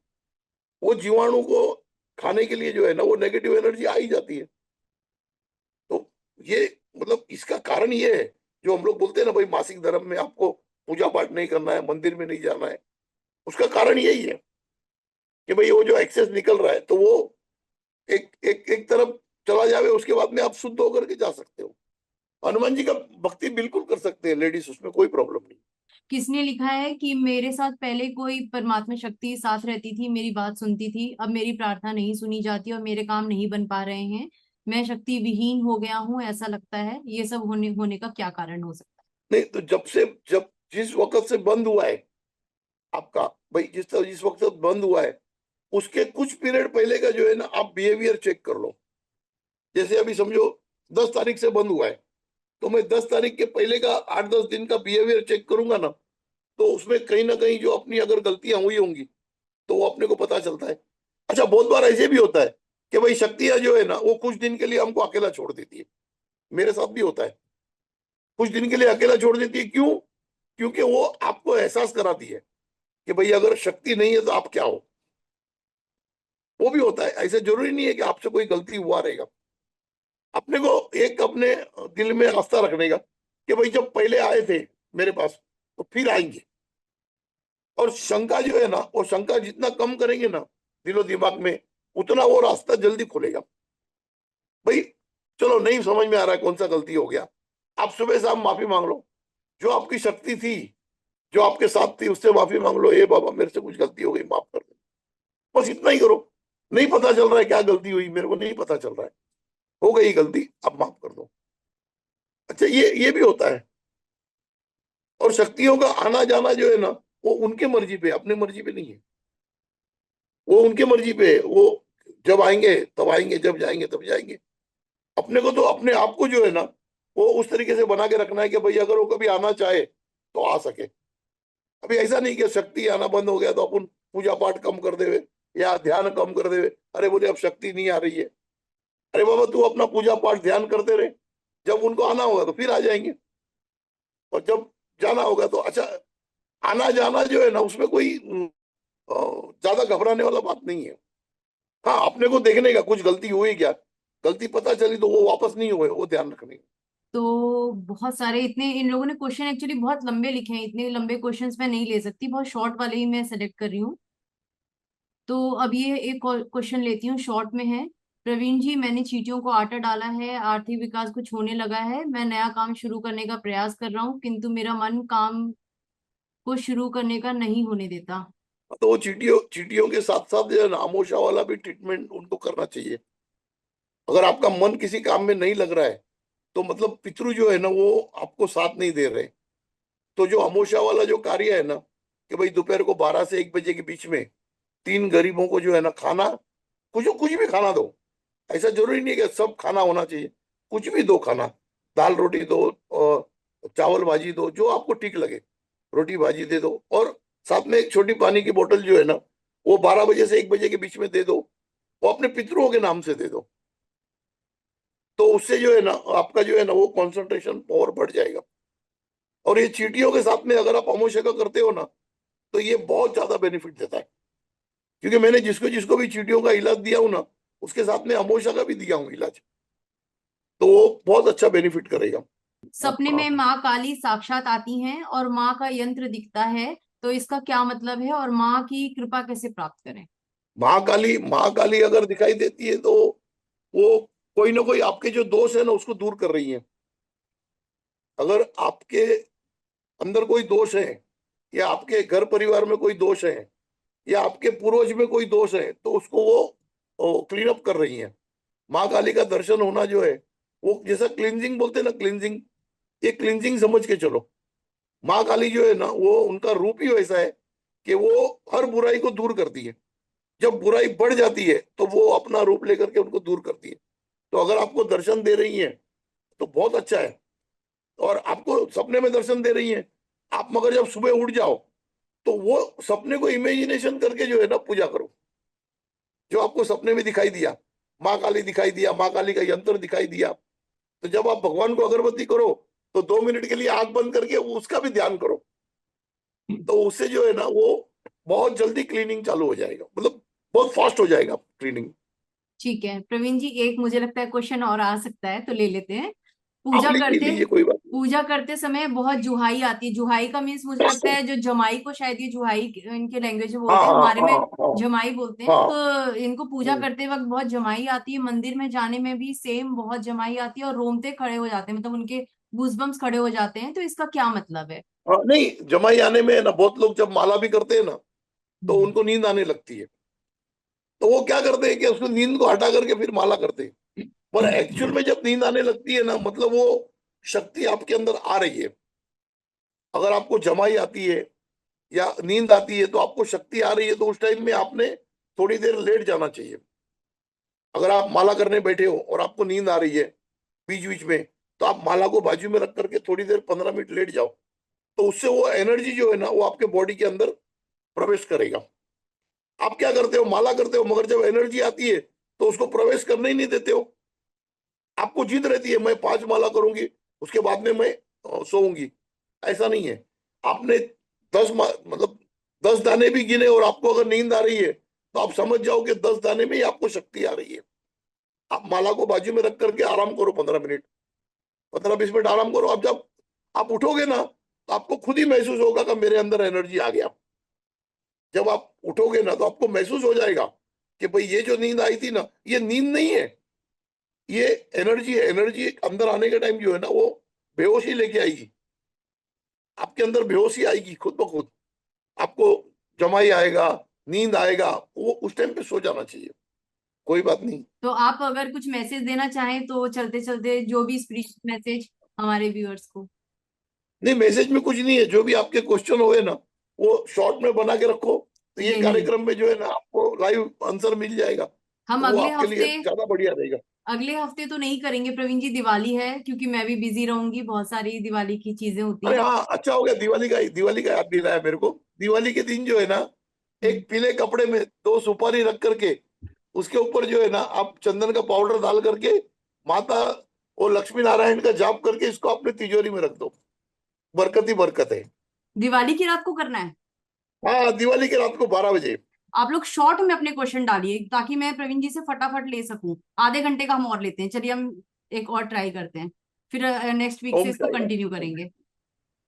वो जीवाणु को खाने के लिए जो है ना वो नेगेटिव एनर्जी आ ही जाती है। तो ये मतलब इसका कारण ये है, जो हम लोग बोलते हैं ना भाई मासिक धर्म में आपको पूजा पाठ नहीं करना है, मंदिर में नहीं जाना है, उसका कारण यही है कि भाई वो जो एक्सेस निकल रहा है तो वो एक एक एक तरफ चला जावे, उसके बाद में आप शुद्ध होकर के जा सकते हो। हनुमान जी का भक्ति बिल्कुल कर सकते हैं लेडीज, उसमें कोई प्रॉब्लम नहीं। किसने लिखा है कि मेरे साथ पहले कोई परमात्मा शक्ति साथ रहती थी, मेरी बात सुनती थी, अब मेरी प्रार्थना नहीं सुनी जाती और मेरे काम नहीं बन पा रहे हैं, मैं शक्ति विहीन हो गया हूँ ऐसा लगता है, ये सब होने होने का क्या कारण हो सकता नहीं तो जब जिस वक्त से बंद हुआ है आपका, भाई जिस वक्त से बंद हुआ है उसके कुछ पीरियड पहले का जो है ना आप बिहेवियर चेक कर लो। जैसे अभी समझो 10 तारीख से बंद हुआ है, तो मैं 10 तारीख के पहले का 8-10 दिन का बिहेवियर चेक करूंगा ना, तो उसमें कहीं ना कहीं जो अपनी अगर गलतियां हुई होंगी तो वो अपने को पता चलता है। अच्छा, बहुत बार ऐसे भी होता है कि भाई शक्तियां जो है ना वो कुछ दिन के लिए हमको अकेला छोड़ देती है। मेरे साथ भी होता है, कुछ दिन के लिए अकेला छोड़ देती है। क्यों? क्योंकि वो आपको एहसास कराती है कि भाई अगर शक्ति नहीं है तो आप क्या हो। वो भी होता है, ऐसे जरूरी नहीं है कि आपसे कोई गलती हुआ रहेगा। अपने को एक अपने दिल में आस्था रखने का कि भाई जब पहले आए थे मेरे पास तो फिर आएंगे। और शंका जो है ना, वो शंका जितना कम करेंगे ना दिलो दिमाग में, उतना वो रास्ता जल्दी खुलेगा। भाई चलो नहीं समझ में आ रहा है कौन सा गलती हो गया, आप सुबह शाम माफी मांग लो। जो आपकी शक्ति थी, जो आपके साथ थी, उससे माफी मांग लो, ए बाबा मेरे से कुछ गलती हो गई, माफ कर दो। बस इतना ही करो। नहीं पता चल रहा है क्या गलती हुई, मेरे को नहीं पता चल रहा है, हो गई गलती, अब माफ कर दो। अच्छा, ये भी होता है। और शक्तियों का आना जाना जो है ना वो उनके मर्जी पे, अपने मर्जी पे नहीं है। वो उनके मर्जी पे है। वो जब आएंगे तब आएंगे, जब जाएंगे तब जाएंगे। अपने को तो अपने आप को जो है ना वो उस तरीके से बना के रखना है कि भाई अगर वो कभी आना चाहे तो आ सके। अभी ऐसा नहीं कि शक्ति आना बंद हो गया तो अपन पूजा पाठ कम कर देवे या ध्यान कम कर देवे। अरे बोले अब शक्ति नहीं आ रही है, अरे बाबा तू अपना पूजा पाठ ध्यान करते रहे, जब उनको आना होगा तो फिर आ जाएंगे। और जब जाना होगा तो अच्छा, आना जाना जो है ना उसमें कोई ज्यादा घबराने वाला बात नहीं है। हाँ, अपने को देखने का कुछ गलती हुई क्या, गलती पता चली तो वो वापस नहीं हुए, वो ध्यान रखने का। तो बहुत सारे इतने इन लोगों ने क्वेश्चन एक्चुअली बहुत लंबे लिखे हैं, इतने लंबे क्वेश्चंस मैं नहीं ले सकती, बहुत शॉर्ट वाले ही मैं सेलेक्ट कर रही हूँ। तो अब ये एक क्वेश्चन लेती हूँ, शॉर्ट में है। प्रवीण जी, मैंने चींटियों को आटा डाला है, आर्थिक विकास कुछ होने लगा है, मैं नया काम शुरू करने का प्रयास कर रहा हूँ, किंतु मेरा मन काम को शुरू करने का नहीं होने देता। तो वो चीटियों चीटियों के साथ साथ जो है ना आमोशा वाला भी ट्रीटमेंट उनको करना चाहिए। अगर आपका मन किसी काम में नहीं लग रहा है तो मतलब पितृ जो है ना वो आपको साथ नहीं दे रहे। तो जो अमोशा वाला जो कार्य है ना, कि भाई दोपहर को 12 से 1 बजे के बीच में 3 गरीबों को जो है ना खाना, कुछ कुछ भी खाना दो। ऐसा जरूरी नहीं है कि सब खाना होना चाहिए, कुछ भी दो खाना। दाल रोटी दो, और चावल भाजी दो, जो आपको ठीक लगे। रोटी भाजी दे दो, और साथ में एक छोटी पानी की बोतल जो है ना, वो 12 बजे से 1 बजे के बीच में दे दो। वो अपने पितरों के नाम से दे दो। तो उससे जो है ना आपका जो है ना वो कंसंट्रेशन पावर बढ़ जाएगा। और ये चींटियों के साथ में अगर आप अमोशा का करते हो ना, तो ये बहुत ज्यादा बेनिफिट देता है। क्योंकि मैंने जिसको जिसको भी चींटियों का इलाज दिया हूं ना, उसके साथ में अमोशा का भी दिया हूँ इलाज। तो वो बहुत अच्छा बेनिफिट करेगा। सपने में माँ काली साक्षात आती हैं और माँ का यंत्र दिखता है, तो इसका क्या मतलब है और माँ की कृपा कैसे प्राप्त करें? महाकाली अगर दिखाई देती है तो वो कोई ना कोई आपके जो दोष है ना उसको दूर कर रही है। अगर आपके अंदर कोई दोष है, या आपके घर परिवार में कोई दोष है, या आपके पूर्वज में कोई दोष है, तो उसको वो क्लीन अप कर रही है। माँ काली का दर्शन होना जो है, वो जैसा क्लिनजिंग बोलते हैं ना, क्लिनजिंग, ये क्लिनजिंग समझ के चलो। माँ काली जो है ना वो उनका रूप ही वैसा है कि वो हर बुराई को दूर करती है। जब बुराई बढ़ जाती है तो वो अपना रूप लेकर के उनको दूर करती है। तो अगर आपको दर्शन दे रही है तो बहुत अच्छा है। और आपको सपने में दर्शन दे रही है, आप मगर जब सुबह उठ जाओ तो वो सपने को इमेजिनेशन करके जो है ना पूजा करो। जो आपको सपने में दिखाई दिया, माँ काली दिखाई दिया, माँ काली का यंत्र दिखाई दिया, तो जब आप भगवान को अगरबत्ती करो तो 2 मिनट के लिए आंख बंद करके उसका भी ध्यान करो। तो उससे जो है ना वो बहुत जल्दी क्लीनिंग चालू हो जाएगा, मतलब बहुत फास्ट हो जाएगा क्लीनिंग। ठीक है प्रवीण जी, एक मुझे लगता है क्वेश्चन और आ सकता है, तो ले लेते हैं। आप पूजा लीजिए करते लीजिए, कोई बात पूजा करते समय बहुत जुहाई आती है। जुहाई का मीन्स मुझे लगता नहीं। है जो जमाई को शायद ये जुहाई इनके लैंग्वेज में हाँ बोलते हैं, हाँ हमारे हाँ में हाँ जमाई बोलते हैं। हाँ। तो इनको पूजा हम्म। करते वक्त बहुत जमाई आती है, मंदिर में जाने में भी सेम बहुत जमाई आती है और रोमते खड़े हो जाते हैं, मतलब उनके गूजबम्स खड़े हो जाते हैं। तो इसका क्या मतलब है? हाँ, नहीं, जमाई आने में ना बहुत लोग जब माला भी करते हैं ना, तो हम्म। उनको नींद आने लगती है। तो वो क्या करते हैं कि उसको नींद को हटा करके फिर माला करते हैं। पर एक्चुअल में जब नींद आने लगती है ना, मतलब वो शक्ति आपके अंदर आ रही है। अगर आपको जमाई आती है या नींद आती है तो आपको शक्ति आ रही है, तो उस टाइम में आपने थोड़ी देर लेट जाना चाहिए। अगर आप माला करने बैठे हो और आपको नींद आ रही है बीच बीच में, तो आप माला को बाजू में रख करके थोड़ी देर 15 मिनट लेट जाओ। तो उससे वो एनर्जी जो है ना वो आपके बॉडी के अंदर प्रवेश करेगा। आप क्या करते हो, माला करते हो, मगर जब एनर्जी आती है तो उसको प्रवेश करने ही नहीं देते हो। आपको जिद रहती है मैं 5 माला करूंगी, उसके बाद में मैं सोऊंगी। ऐसा नहीं है। आपने मतलब 10 दाने भी गिने और आपको अगर नींद आ रही है, तो आप समझ जाओ कि 10 दाने में ही आपको शक्ति आ रही है। आप माला को बाजू में रख करके आराम करो 15 मिनट, 15-20 मिनट आराम करो। अब जब आप उठोगे ना, तो आपको खुद ही महसूस होगा कि मेरे अंदर एनर्जी आ गया। जब आप उठोगे ना तो आपको महसूस हो जाएगा कि भाई ये जो नींद आई थी ना, ये नींद नहीं है, ये एनर्जी है। एनर्जी अंदर आने के टाइम जो है ना वो बेहोशी लेके आएगी। आपके अंदर बेहोशी आएगी खुद ब खुद। आपको जमाई आएगा, नींद आएगा, वो उस टाइम पे सो जाना चाहिए। कोई बात नहीं। तो आप अगर कुछ मैसेज देना चाहें तो चलते चलते, जो भी स्पिरिचुअल मैसेज हमारे व्यूअर्स को। नहीं, मैसेज में कुछ नहीं है। जो भी आपके क्वेश्चन हुए ना वो शॉर्ट में बना के रखो, तो ये जी नहीं, कार्यक्रम में जो है ना आपको लाइव आंसर मिल जाएगा। हम तो वो अगले आपके लिए हफ्ते ज्यादा बढ़िया रहेगा। अगले हफ्ते तो नहीं करेंगे प्रवीण जी, दिवाली है, क्योंकि मैं भी बिजी रहूंगी, बहुत सारी दिवाली की चीजें होती अरे हैं। हाँ, अच्छा हो गया, दिवाली का याद दिलाया मेरे को। दिवाली के दिन जो है ना, हम्म। एक पीले कपड़े में 2 सुपारी रख करके उसके ऊपर जो है ना आप चंदन का पाउडर डाल करके माता और लक्ष्मी नारायण का जाप करके इसको अपने तिजोरी में रख दो। बरकत ही बरकत है। दिवाली की रात को करना है? हाँ, दिवाली की रात को 12 बजे। आप लोग शॉर्ट में अपने क्वेश्चन डालिए ताकि मैं प्रवीण जी से फटाफट ले सकूं। आधे घंटे का हम और लेते हैं, चलिए हम एक और ट्राई करते हैं, फिर नेक्स्ट वीक से ओम इसको साई कंटिन्यू राम। करेंगे।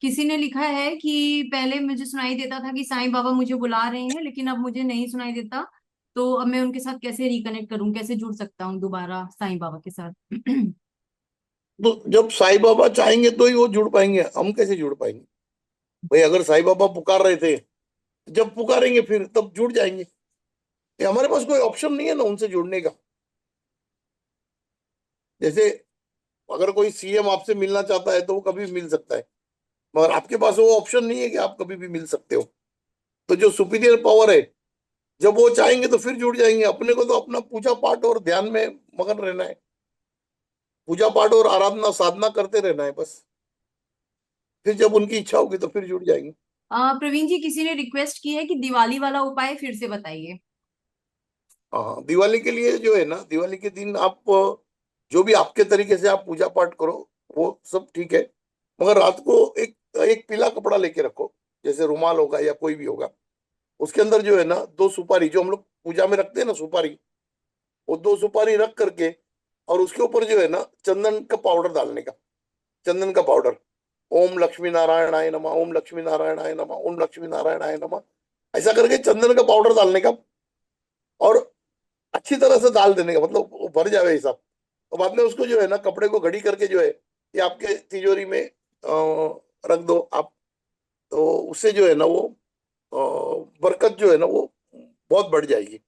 किसी ने लिखा है कि पहले मुझे सुनाई देता था कि साईं बाबा मुझे बुला रहे हैं, लेकिन अब मुझे नहीं सुनाई देता। तो अब मैं उनके साथ कैसे रिकनेक्ट करूं, कैसे जुड़ सकता हूँ दोबारा साईं बाबा के साथ? तो जब साईं बाबा चाहेंगे तो ही वो जुड़ पाएंगे, हम कैसे जुड़ पाएंगे? भाई अगर साईं बाबा पुकार रहे थे, जब पुकारेंगे फिर तब जुड़ जाएंगे। ये हमारे पास कोई ऑप्शन नहीं है ना उनसे जुड़ने का। जैसे अगर कोई सीएम आपसे मिलना चाहता है तो वो कभी भी मिल सकता है, मगर आपके पास वो ऑप्शन नहीं है कि आप कभी भी मिल सकते हो। तो जो सुपीरियर पावर है, जब वो चाहेंगे तो फिर जुड़ जाएंगे। अपने को तो अपना पूजा पाठ और ध्यान में मगन रहना है, पूजा पाठ और आराधना साधना करते रहना है बस। फिर जब उनकी इच्छा होगी तो फिर जुड़ जाएंगे। प्रवीण जी, किसी ने रिक्वेस्ट की है कि दिवाली वाला उपाय फिर से बताइए। हाँ, दिवाली के लिए जो है ना, दिवाली के दिन आप जो भी आपके तरीके से आप पूजा पाठ करो, वो सब ठीक है। मगर रात को एक एक पीला कपड़ा लेके रखो, जैसे रुमाल होगा या कोई भी होगा। उसके अंदर जो है ना, दो सुपारी, जो हम लोग पूजा में रखते हैं ना सुपारी, वो दो सुपारी रख करके, और उसके ऊपर जो है ना चंदन का पाउडर डालने का, चंदन का पाउडर। ओम लक्ष्मी नारायणाय नमः, ओम लक्ष्मी नारायणाय नमः, ओम लक्ष्मी नारायणाय नमः, ऐसा करके चंदन का पाउडर डालने का। और अच्छी तरह से डाल देने का, मतलब वो भर जावे हिसाब। और बाद में उसको जो है ना कपड़े को घड़ी करके जो है, ये आपके तिजोरी में रख दो आप। तो उससे जो है ना वो बरकत जो है ना वो बहुत बढ़ जाएगी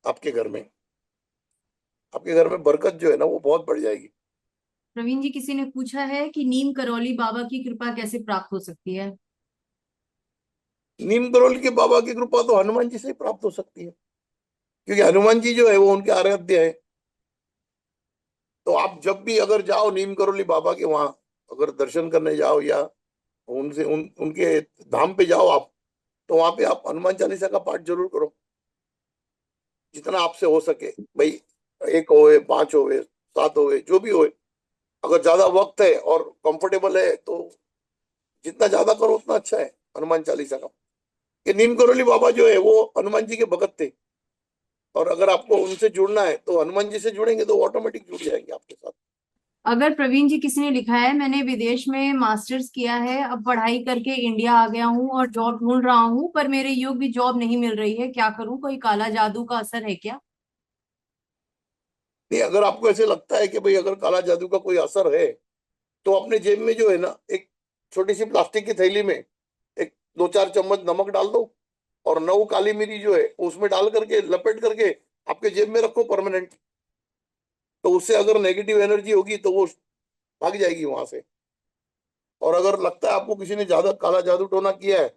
आपके घर में। आपके घर में बरकत जो है ना वो बहुत बढ़ जाएगी। प्रवीण जी, किसी ने पूछा है कि नीम करौली बाबा की कृपा कैसे प्राप्त हो सकती है। नीम करोली के बाबा की कृपा तो हनुमान जी से ही प्राप्त हो सकती है, क्योंकि हनुमान जी जो है वो उनके आराध्य है। तो आप जब भी अगर जाओ नीम करोली बाबा के वहां, अगर दर्शन करने जाओ या उनसे उनके धाम पे जाओ आप, तो वहां पे आप हनुमान चालीसा का पाठ जरूर करो, जितना आपसे हो सके भाई। एक होए, पांच होए, सात होए, जो भी होए। अगर ज्यादा वक्त है और कंफर्टेबल है तो जितना ज्यादा करो उतना अच्छा है हनुमान चालीसा का। ये नीम करोली बाबा जो है वो हनुमान जी के भगत थे, और अगर आपको उनसे जुड़ना है तो हनुमान जी से जुड़ेंगे तो ऑटोमेटिक जुड़ जाएंगे आपके साथ। अगर प्रवीण जी, किसी ने लिखा है, मैंने विदेश में मास्टर्स किया है, अब पढ़ाई करके इंडिया आ गया हूँ और जॉब ढूंढ रहा हूँ, पर मेरे योग्य जॉब नहीं मिल रही है, क्या करूँ? कोई काला जादू का असर है क्या? नहीं, अगर आपको ऐसे लगता है कि भाई अगर काला जादू का कोई असर है, तो अपने जेब में जो है ना एक छोटी सी प्लास्टिक की थैली में एक दो चार चम्मच नमक डाल दो, और 9 काली मिरी जो है उसमें डाल करके लपेट करके आपके जेब में रखो परमानेंट। तो उससे अगर नेगेटिव एनर्जी होगी तो वो भाग जाएगी वहां से। और अगर लगता है आपको किसी ने ज्यादा काला जादू टोना किया है,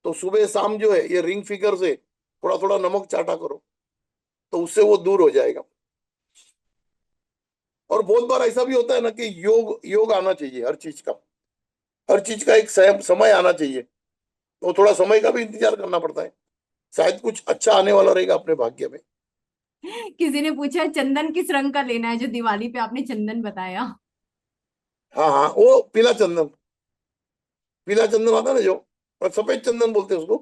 तो सुबह शाम जो है ये रिंग फिगर से थोड़ा थोड़ा नमक चाटा करो, तो उससे वो दूर हो जाएगा। और बहुत बार ऐसा भी होता है ना कि योग योग आना चाहिए हर चीज का। हर चीज का एक समय आना चाहिए, तो थोड़ा समय का भी इंतजार करना पड़ता है। शायद कुछ अच्छा आने वाला रहेगा अपने भाग्य में। किसी ने पूछा है, चंदन किस रंग का लेना है, जो दिवाली पे आपने चंदन बताया। हाँ हाँ, वो पीला चंदन, पीला चंदन आता है ना जो, और सफेद चंदन बोलते हैं उसको।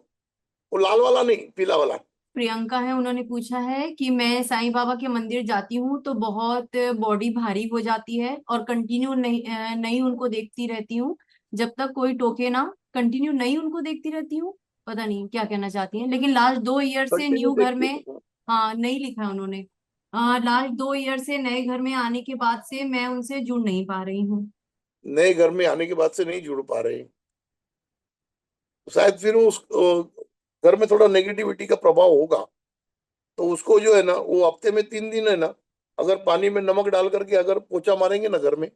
वो लाल वाला नहीं, पीला वाला। प्रियंका है, उन्होंने पूछा है कि मैं साईं बाबा के मंदिर जाती हूँ तो बहुत बॉडी भारी हो जाती है और कंटिन्यू नहीं उनको देखती रहती हूँ, जब तक कोई टोके ना। कंटिन्यू नहीं उनको देखती रहती हूँ, पता नहीं क्या कहना चाहती हैं, लेकिन लास्ट 2 ईयर से कंटिन्यू न्यू घर देखते में। हो। हाँ, नहीं लिखा है उन्होंने। लास्ट 2 ईयर से नए घर में आने के बाद से मैं उनसे जुड़ नहीं पा रही हूँ। नए घर में आने के बाद से नहीं जुड़ पा रहे, शायद फिर वो उस घर में थोड़ा नेगेटिविटी का प्रभाव होगा। तो उसको जो है ना वो हफ्ते में 3 दिन है ना, अगर पानी में नमक डाल करके अगर पोछा मारेंगे ना घर में,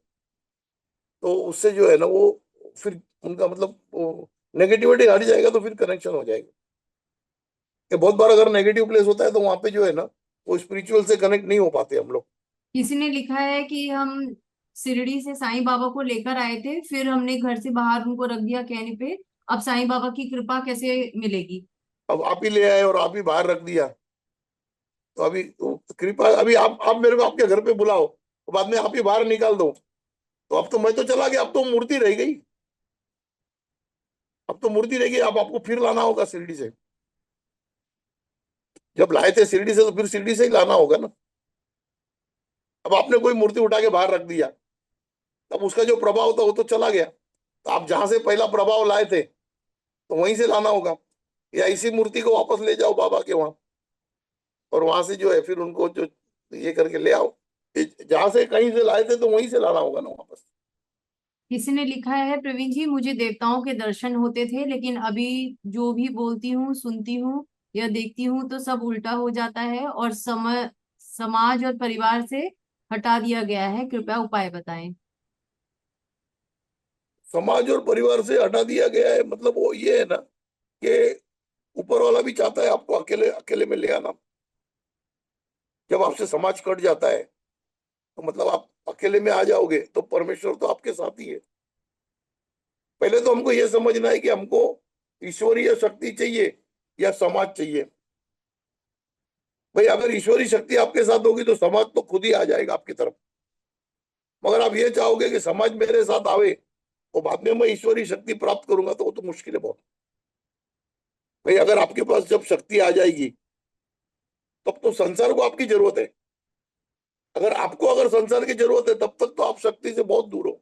तो उससे जो है ना वो फिर उनका मतलब वो नेगेटिविटी हट जाएगा, तो फिर कनेक्शन हो जाएगा। कि बहुत बार अगर नेगेटिव प्लेस होता है तो वहां पे जो है ना वो स्पिरिचुअल से कनेक्ट नहीं हो पाते हम लोग। किसी ने लिखा है कि हम शिरडी से साईं बाबा को लेकर आए थे, फिर हमने घर से बाहर उनको रख दिया कहने पे, अब साईं बाबा की कृपा कैसे मिलेगी? अब आप ही ले आए और आप ही बाहर रख दिया, तो अभी तो कृपा, अभी आप मेरे को आपके घर पे बुलाओ तो बाद में आप ही बाहर निकाल दो, तो अब तो मैं तो चला गया, अब तो मूर्ति रह गई। अब तो मूर्ति रह गई, अब आपको फिर लाना होगा शिरडी से। जब लाए थे शिरडी से तो फिर शिरडी से ही लाना होगा ना। अब आपने कोई मूर्ति उठा के बाहर रख दिया, तब उसका जो प्रभाव था वो तो चला गया। तो आप जहां से पहला प्रभाव लाए थे तो वहीं से लाना होगा, या इसी मूर्ति को वापस ले जाओ बाबा के वहां, और वहां से जो है फिर उनको जो ये करके ले आओ। जहां से कहीं से लाए थे तो वहीं से लाना होगा ना वापस। किसी ने लिखा है, प्रवीण जी, मुझे देवताओं के दर्शन होते थे, लेकिन अभी जो भी बोलती हूँ, सुनती हूँ या देखती हूँ तो सब उल्टा हो जाता है, और समाज और परिवार से हटा दिया गया है, कृपया उपाय बताएं। समाज और परिवार से हटा दिया गया है, मतलब वो ये है ना कि ऊपर वाला भी चाहता है आपको अकेले अकेले में ले आना। जब आपसे समाज कट जाता है तो मतलब आप अकेले में आ जाओगे, तो परमेश्वर तो आपके साथ ही है। पहले तो हमको ये समझना है कि हमको ईश्वरीय शक्ति चाहिए या समाज चाहिए। भाई अगर ईश्वरीय शक्ति आपके साथ होगी तो समाज तो खुद ही आ जाएगा आपकी तरफ। मगर आप ये चाहोगे कि समाज मेरे साथ आवे और बाद में मैं ईश्वरीय शक्ति प्राप्त करूंगा, तो वो तो मुश्किल है बहुत। भाई अगर आपके पास जब शक्ति आ जाएगी तब तो संसार को आपकी जरूरत है। अगर संसार की जरूरत है तब तक तो आप शक्ति से बहुत दूर हो,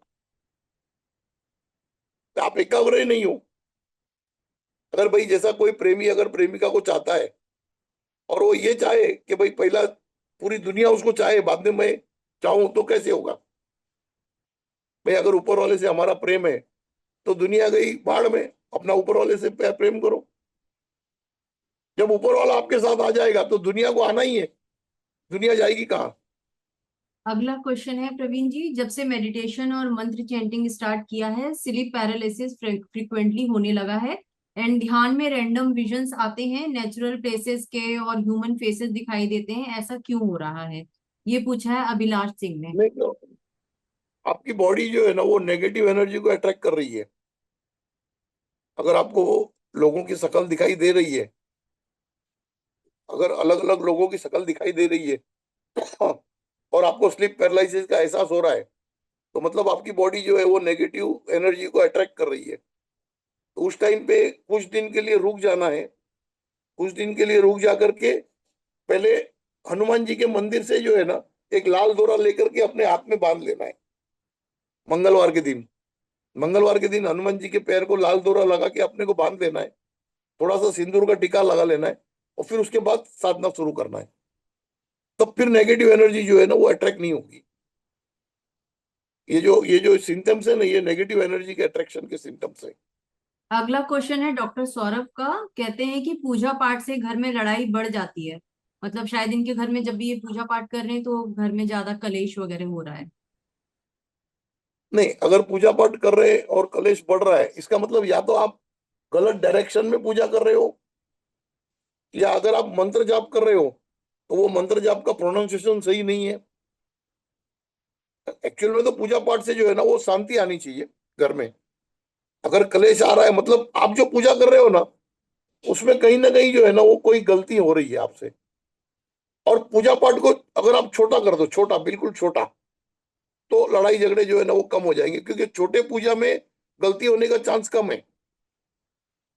तो आप एकाग्र ही नहीं हो। अगर भाई जैसा कोई प्रेमी अगर प्रेमिका को चाहता है और वो ये चाहे कि भाई पहला पूरी दुनिया उसको चाहे बाद में मैं चाहूं, तो कैसे होगा? भाई अगर ऊपर वाले से हमारा प्रेम है तो दुनिया गई बाढ़ में, अपना ऊपर वाले से प्रेम करो। जब ऊपर वाला आपके साथ आ जाएगा तो दुनिया को आना ही है, दुनिया जाएगी कहाँ? अगला क्वेश्चन है प्रवीण जी, जब से मेडिटेशन और मंत्र चैंटिंग स्टार्ट किया है, स्लीप पैरालिसिस फ्रिक्वेंटली होने लगा है एंड ध्यान में रैंडम विजन्स आते हैं, नेचुरल प्लेसेस के और ह्यूमन फेसेस दिखाई देते हैं, ऐसा क्यों हो रहा है? ये पूछा है अभिलाष सिंह ने। नहीं तो आपकी बॉडी जो है ना वो नेगेटिव एनर्जी को अट्रैक्ट कर रही है। अगर आपको लोगों की शक्ल दिखाई दे रही है, अगर अलग अलग लोगों की शक्ल दिखाई दे रही है और आपको स्लीप पैरालिसिस का एहसास हो रहा है, तो मतलब आपकी बॉडी जो है वो नेगेटिव एनर्जी को अट्रैक्ट कर रही है। तो उस टाइम पे कुछ दिन के लिए रुक जाना है। कुछ दिन के लिए रुक जा करके पहले हनुमान जी के मंदिर से जो है ना एक लाल दोरा लेकर के अपने हाथ में बांध लेना है। मंगलवार के दिन, मंगलवार के दिन हनुमान जी के पैर को लाल दोरा लगा के अपने को बांध लेना है। थोड़ा सा सिंदूर का टीका लगा लेना है और फिर उसके बाद साधना शुरू करना है। तब फिर नेगेटिव एनर्जी जो है ना वो अट्रैक्ट नहीं होगी। ये जो सिम्टम्स है ना, ये नेगेटिव एनर्जी के अट्रैक्शन के सिम्टम्स है। अगला क्वेश्चन है डॉक्टर सौरभ का। कहते हैं कि पूजा पाठ से घर में लड़ाई बढ़ जाती है, मतलब शायद इनके घर में जब भी ये पूजा पाठ कर रहे हैं तो घर में ज्यादा कलेश वगैरह हो रहा है। नहीं, अगर पूजा पाठ कर रहे हैं और कलेश बढ़ रहा है, इसका मतलब या तो आप गलत डायरेक्शन में पूजा कर रहे हो, या अगर आप मंत्र जाप कर रहे हो तो वो मंत्र जाप का प्रोनाउंसिएशन सही नहीं है। एक्चुअल में तो पूजा पाठ से जो है ना वो शांति आनी चाहिए घर में। अगर कलेश आ रहा है मतलब आप जो पूजा कर रहे हो ना उसमें कहीं ना कहीं जो है ना वो कोई गलती हो रही है आपसे। और पूजा पाठ को अगर आप छोटा कर दो, छोटा बिल्कुल छोटा, तो लड़ाई झगड़े जो है ना वो कम हो जाएंगे, क्योंकि छोटे पूजा में गलती होने का चांस कम है।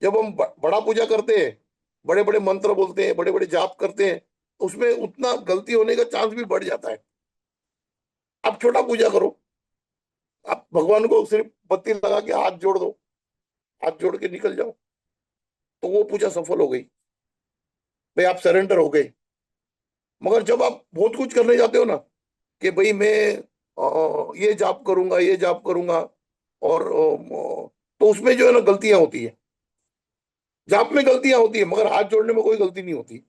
जब हम बड़ा पूजा करते हैं, बड़े बड़े मंत्र बोलते हैं, बड़े बड़े जाप करते हैं, तो उसमें उतना गलती होने का चांस भी बढ़ जाता है। आप छोटा पूजा करो, आप भगवान को सिर्फ बत्ती लगा के हाथ जोड़ दो, हाथ जोड़ के निकल जाओ, तो वो पूजा सफल हो गई। भाई आप सरेंडर हो गए। मगर जब आप बहुत कुछ करने जाते हो ना कि भाई मैं ये जाप करूंगा, ये जाप करूंगा, और तो उसमें जो है ना गलतियां होती है। जाप में गलतियां होती है मगर हाथ जोड़ने में कोई गलती नहीं होती।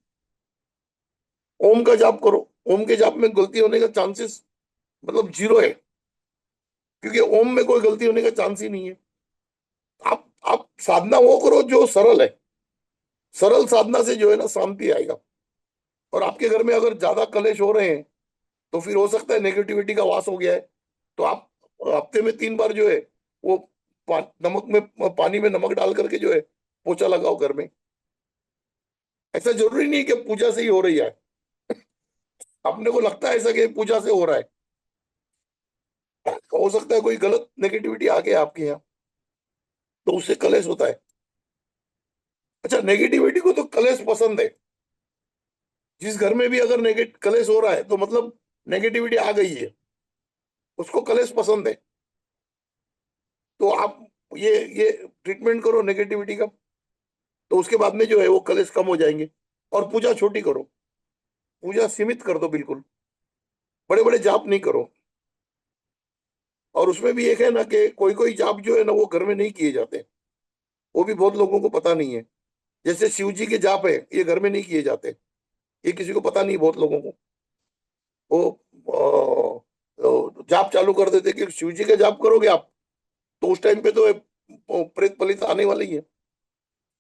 ओम का जाप करो, ओम के जाप में गलती होने का चांसेस मतलब जीरो है, क्योंकि ओम में कोई गलती होने का चांस ही नहीं है। आप साधना वो करो जो सरल है। सरल साधना से जो है ना शांति आएगा। और आपके घर में अगर ज्यादा कलेश हो रहे हैं तो फिर हो सकता है नेगेटिविटी का वास हो गया है। तो आप हफ्ते में 3 बार जो है वो नमक में पानी में नमक डाल करके जो है पोछा लगाओ घर में। ऐसा जरूरी नहीं कि पूजा से ही हो रही है। अपने को लगता है ऐसा कि पूजा से हो रहा है, हो सकता है कोई गलत नेगेटिविटी आ गया आपके यहाँ, तो उससे कलेश होता है। अच्छा, नेगेटिविटी को तो कलेश पसंद है। जिस घर में भी अगर नेगेटिव कलेश हो रहा है तो मतलब नेगेटिविटी आ गई है, उसको कलेश पसंद है। तो आप ये ट्रीटमेंट करो नेगेटिविटी का, तो उसके बाद में जो है वो कलेश कम हो जाएंगे। और पूजा छोटी करो, पूजा सीमित कर दो, बिल्कुल बड़े बड़े जाप नहीं करो। और उसमें भी एक है ना कि कोई कोई जाप जो है ना वो घर में नहीं किए जाते, वो भी बहुत लोगों को पता नहीं है। जैसे शिव जी के जाप है, ये घर में नहीं किए जाते, ये किसी को पता नहीं, बहुत लोगों को। वो जाप चालू कर देते कि शिव जी का जाप करोगे आप, तो उस टाइम पे तो प्रेत पलित आने वाले ही है।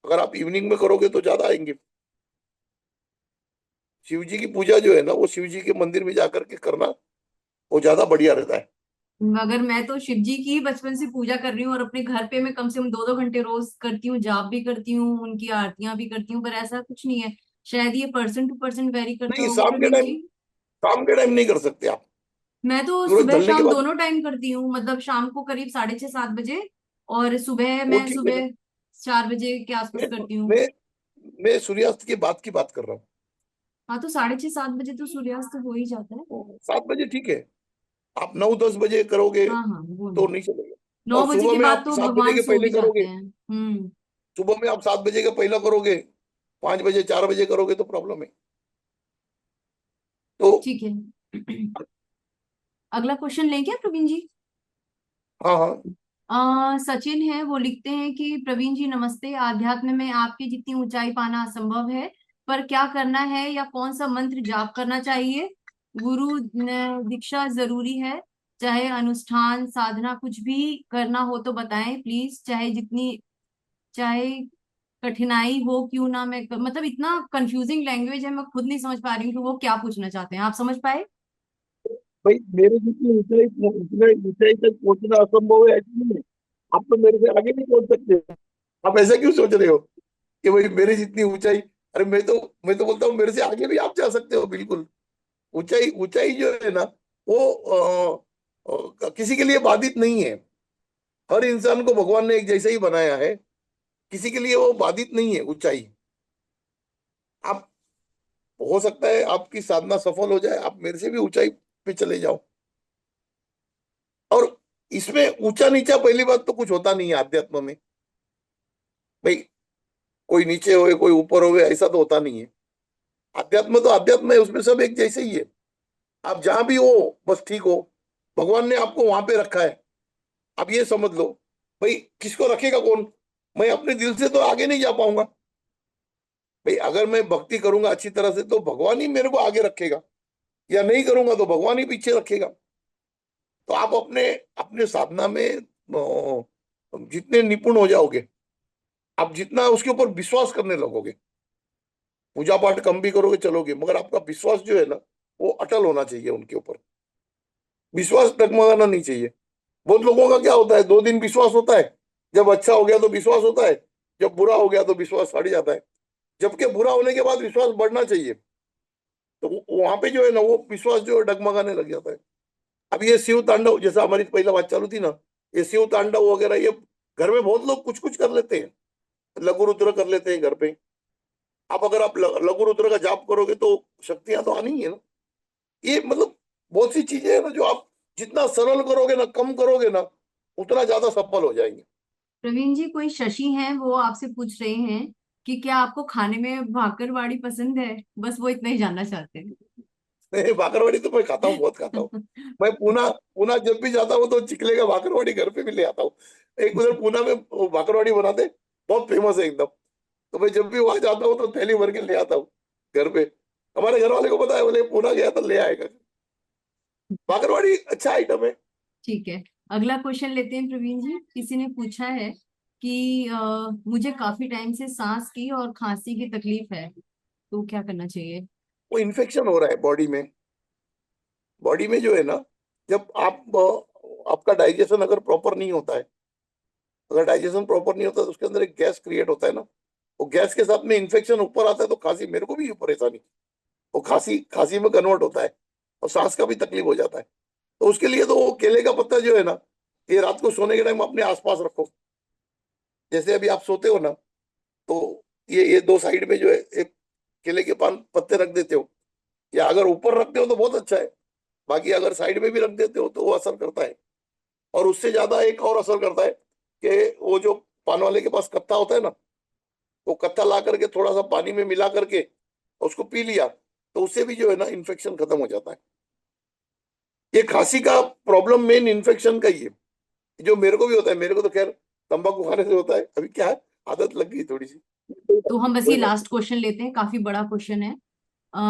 अगर आप इवनिंग में करोगे तो ज्यादा आएंगे। शिव जी की पूजा जो है ना, वो शिव जी के मंदिर में जाकर के करना वो ज्यादा बढ़िया रहता है। मगर मैं तो शिव जी की बचपन से पूजा कर रही हूँ, और अपने घर पे मैं कम से कम 2-2 घंटे रोज करती हूँ, जाप भी करती हूँ, उनकी आरतियां भी करती हूँ, पर ऐसा कुछ नहीं है। शायद ये पर्सन टू पर्सन वेरी करता नहीं, होगा प्रवीण जी। शाम के टाइम नहीं कर सकते आप। मैं तो सूरज सुबह ढलने के शाम बाद। दोनों टाइम करती हूँ, मतलब शाम को करीब 6:30-7 बजे, और सुबह वो मैं ठीक है। सुबह 4 बजे के आसपास मैं करती हूँ। मैं मैं सूर्यास्त की बात कर रहा हाँ, तो 6:30-7 बजे तो सूर्यास्त हो ही जाता है। हूँ। 7 बजे ठीक है। आप 9-10 बजे करोगे हाँ हाँ, वो तो नहीं। नहीं चलेगा। और 9 बजे सुबह के में बाद आप तो 7 बजे भगवान के सो पहले भी जाते करोगे, हैं। हम्म। सुबह में आप 7 बजे के पहले करोगे, 5 बजे 4 बजे करोगे तो प्रॉब्लम है। तो ठीक है। अगला क्वेश्चन लें क्या प्रवीण जी? हाँ हाँ। सचिन है, वो लिखते हैं कि प्रवीण जी नमस्ते, आध्यात्म में आपकी जितनी ऊंचाई पाना असंभव है, पर क्या करना है या कौन सा मंत्र जाप करना चाहिए? गुरु दीक्षा जरूरी है? चाहे अनुष्ठान साधना कुछ भी करना हो तो बताएं प्लीज, चाहे कठिनाई हो क्यों ना। मतलब इतना कंफ्यूजिंग लैंग्वेज है, मैं खुद नहीं समझ पा रही हूँ कि वो क्या पूछना चाहते हैं। आप समझ पाए? भाई, मेरे जितनी ऊंचाई उतने ऊंचाई तक पहुंचना असंभव है ऐसा नहीं है। आप तो मेरे से आगे नहीं पहुंच सकते। आप ऐसा क्यों सोच रहे हो कि भाई मेरी जितनी ऊंचाई। अरे मैं तो बोलता हूँ मेरे से आगे भी आप जा सकते हो बिल्कुल। ऊंचाई ऊंचाई जो है ना, वो किसी के लिए बाधित नहीं है। हर इंसान को भगवान ने एक जैसा ही बनाया है। किसी के लिए वो बाधित नहीं है ऊंचाई। आप, हो सकता है आपकी साधना सफल हो जाए, आप मेरे से भी ऊंचाई पे चले जाओ। और इसमें ऊंचा नीचा पहली बात तो कुछ होता नहीं है अध्यात्म में। भाई, कोई नीचे होए कोई ऊपर होए ऐसा तो होता नहीं है। अध्यात्म तो अध्यात्म है, उसमें सब एक जैसे ही है। आप जहां भी हो बस ठीक हो। भगवान ने आपको वहां पे रखा है। आप ये समझ लो, भाई किसको रखेगा कौन। मैं अपने दिल से तो आगे नहीं जा पाऊंगा। भाई अगर मैं भक्ति करूंगा अच्छी तरह से तो भगवान ही मेरे को आगे रखेगा, या नहीं करूंगा तो भगवान ही पीछे रखेगा। तो आप अपने अपने साधना में जितने निपुण हो जाओगे, आप जितना उसके ऊपर विश्वास करने लगोगे, पूजा पाठ कम भी करोगे चलोगे, मगर आपका विश्वास जो है ना, वो अटल होना चाहिए उनके ऊपर। विश्वास डगमगाना नहीं चाहिए। बहुत लोगों का क्या होता है, 2 दिन विश्वास होता है, जब अच्छा हो गया तो विश्वास होता है, जब बुरा हो गया तो विश्वास हट जाता है। जबकि बुरा होने के बाद विश्वास बढ़ना चाहिए। तो वहां पे जो है ना, वो विश्वास जो है डगमगाने लग जाता है। अब ये शिव तांडव, जैसा हमारी पहला बात चालू थी ना, ये शिव तांडव वगैरह, ये घर में बहुत लोग कुछ कुछ कर लेते हैं। लघु रुद्र कर लेते हैं घर पे। आप अगर आप लघु रुद्र का जाप करोगे तो शक्तियां तो आनी ही है ना। ये मतलब बहुत सी चीजें हैं ना, जो आप जितना सरल करोगे ना, कम करोगे ना, उतना ज्यादा सफल हो जाएंगे। प्रवीण जी, कोई शशि हैं, वो आपसे पूछ रहे हैं कि क्या आपको खाने में भाकरवाड़ी पसंद है? बस वो इतना ही जानना चाहते नहीं, भाकरवाड़ी तो मैं खाता हूँ, बहुत खाता हूँ। हैं। मैं पूना पूना जब भी जाता हूँ तो चिकले का भाकरवाड़ी घर पे भी ले आता हूँ। एक उधर पूना में वो भाकरवाड़ी बनाते, बहुत फेमस है एकदम। तो मैं जब भी वहां जाता हूँ तो थैली भर के ले आता हूँ घर पे। हमारे घर वाले को पता है, बोले पूना गया तो ले आएगा। भाकरवाड़ी अच्छा आइटम है। ठीक है। अगला क्वेश्चन लेते हैं प्रवीण जी। किसी ने पूछा है कि मुझे काफी टाइम से सांस की और खांसी की तकलीफ है, तो क्या करना चाहिए? वो इन्फेक्शन हो रहा है बॉडी में। बॉडी में जो है ना, जब आपका डाइजेशन अगर प्रॉपर नहीं होता है, अगर डाइजेशन प्रॉपर नहीं होता तो उसके अंदर एक गैस क्रिएट होता है ना। वो गैस के साथ में इन्फेक्शन ऊपर आता है तो खांसी, मेरे को भी ये परेशानी, वो खांसी खांसी में कन्वर्ट होता है, और सांस का भी तकलीफ हो जाता है। तो उसके लिए तो वो केले का पत्ता जो है ना, ये रात को सोने के टाइम अपने आसपास रखो। जैसे अभी आप सोते हो ना, तो ये 2 साइड में जो है एक केले के पान पत्ते रख देते हो, या अगर ऊपर रखते हो तो बहुत अच्छा है। बाकी अगर साइड में भी रख देते हो तो वो असर करता है। और उससे ज्यादा एक और असर करता है कि वो जो पान वाले के पास कत्था होता है ना, वो कत्था ला करके थोड़ा सा पानी में मिला करके उसको पी लिया, तो उससे भी जो है ना इन्फेक्शन खत्म हो जाता है। ये खांसी का प्रॉब्लम मेन इन्फेक्शन का ही है, जो मेरे को भी होता है। मेरे को तो खैर तंबाकू खाने से होता है, अभी क्या है, आदत लग गई थोड़ी सी। तो हम बस ये कोई बात लास्ट क्वेश्चन लेते हैं, काफी बड़ा क्वेश्चन है। ओम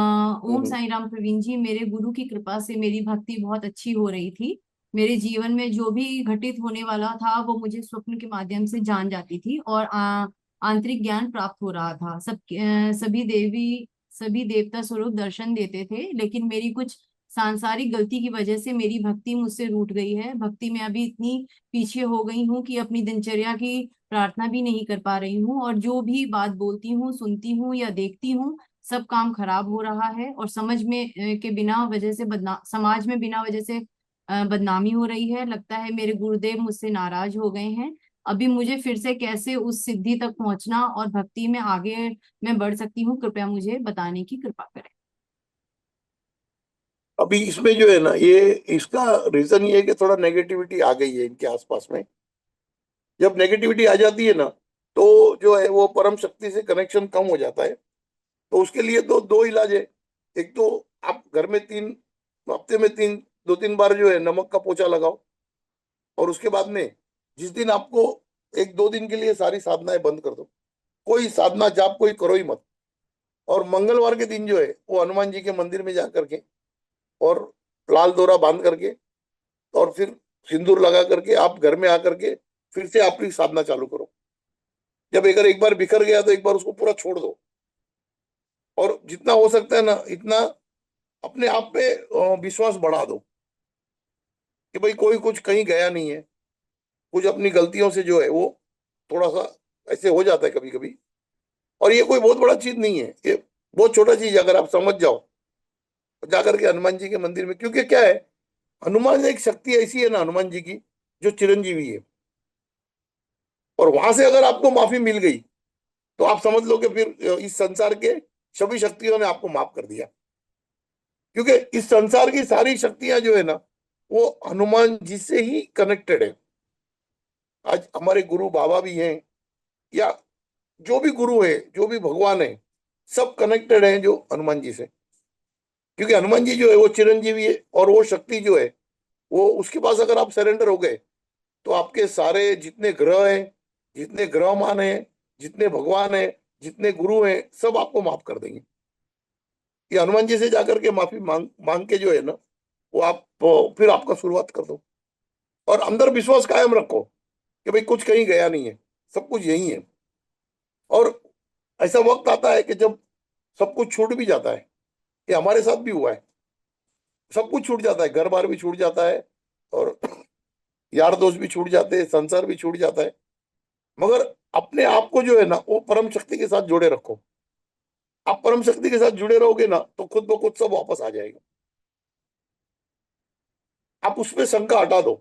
हम्म। साईं राम। प्रवीण जी, मेरे गुरु की कृपा से मेरी भक्ति बहुत अच्छी हो रही थी। मेरे जीवन में जो भी घटित होने वाला था वो मुझे स्वप्न के माध्यम से जान जाती थी, और आंतरिक ज्ञान प्राप्त हो रहा था। सभी देवता स्वरूप दर्शन देते थे, लेकिन मेरी कुछ सांसारिक गलती की वजह से मेरी भक्ति मुझसे रूठ गई है। भक्ति में अभी इतनी पीछे हो गई हूँ कि अपनी दिनचर्या की प्रार्थना भी नहीं कर पा रही हूँ, और जो भी बात बोलती हूँ, सुनती हूँ या देखती हूँ, सब काम खराब हो रहा है। और समझ में के बिना वजह से समाज में बिना वजह से बदनामी हो रही है। लगता है मेरे गुरुदेव मुझसे नाराज हो गए हैं। अभी मुझे फिर से कैसे उस सिद्धि तक पहुंचना और भक्ति में आगे मैं बढ़ सकती हूँ, कृपया मुझे बताने की कृपा करें। अभी इसमें जो है ना, ये इसका रीजन ये है कि थोड़ा नेगेटिविटी आ गई है इनके आसपास में। जब नेगेटिविटी आ जाती है ना, तो जो है वो परम शक्ति से कनेक्शन कम हो जाता है। तो उसके लिए तो दो इलाज है। एक तो आप घर में हफ्ते में 2-3 बार जो है नमक का पोछा लगाओ। और उसके बाद में जिस दिन आपको 1-2 दिन के लिए सारी साधनाएं बंद कर दो, कोई साधना जाप कोई करो ही मत। और मंगलवार के दिन जो है वो हनुमान जी के मंदिर में जा करके और लाल दोरा बांध करके और फिर सिंदूर लगा करके आप घर में आकर के फिर से आपकी साधना चालू करो। जब अगर एक बार बिखर गया तो एक बार उसको पूरा छोड़ दो। और जितना हो सकता है ना इतना अपने आप पे विश्वास बढ़ा दो कि भाई कोई कुछ कहीं गया नहीं है। कुछ अपनी गलतियों से जो है वो थोड़ा सा ऐसे हो जाता है कभी कभी। और ये कोई बहुत बड़ा चीज नहीं है, ये बहुत छोटा चीज है। अगर आप समझ जाओ जाकर के हनुमान जी के मंदिर में, क्योंकि क्या है, हनुमान एक शक्ति ऐसी है ना हनुमान जी की, जो चिरंजीवी है। और वहां से अगर आपको माफी मिल गई तो आप समझ लो कि फिर इस संसार के सभी शक्तियों ने आपको माफ कर दिया। क्योंकि इस संसार की सारी शक्तियां जो है ना वो हनुमान जी से ही कनेक्टेड है। आज हमारे गुरु बाबा भी हैं, या जो भी गुरु है, जो भी भगवान है, सब कनेक्टेड हैं जो हनुमान जी से। क्योंकि हनुमान जी जो है वो चिरंजीवी है, और वो शक्ति जो है वो उसके पास अगर आप सरेंडर हो गए तो आपके सारे जितने ग्रह हैं, जितने ग्रहमान हैं, जितने भगवान हैं, जितने गुरु हैं, सब आपको माफ कर देंगे। ये हनुमान जी से जाकर के माफी मांग मांग के जो है ना वो आप फिर आपका शुरुआत कर दो। और अंदर विश्वास कायम रखो कि भाई कुछ कहीं गया नहीं है, सब कुछ यही है। और ऐसा वक्त आता है कि जब सब कुछ छूट भी जाता है। ये हमारे साथ भी हुआ है। सब कुछ छूट जाता है, घर बार भी छूट जाता है, और यार दोस्त भी छूट जाते हैं, संसार भी छूट जाता है। मगर अपने आप को जो है ना वो परम शक्ति के साथ जोड़े रखो। आप परम शक्ति के साथ जुड़े रहोगे ना तो खुद ब खुद सब वापस आ जाएगा। आप उसमें शंका हटा दो।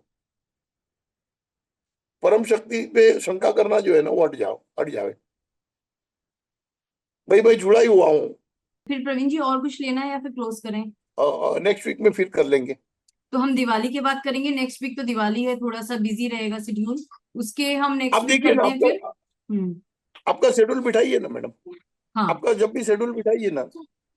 परम शक्ति पे शंका करना जो है ना वो हट जावे। भाई भाई जुड़ा ही हुआ हूँ। फिर प्रवीण जी, और कुछ लेना है या फिर क्लोज करें? नेक्स्ट वीक में फिर कर लेंगे। तो हम दिवाली के बाद करेंगे। नेक्स्ट वीक तो दिवाली है, थोड़ा सा बिजी रहेगा शेड्यूल। उसके हम नेक्स्ट आप वीक देखिए ना, करते हैं फिर। आपका हम्म। आपका शेड्यूल बिठाइए ना मैडम। हाँ। आपका जब भी शेड्यूल बिठाइए ना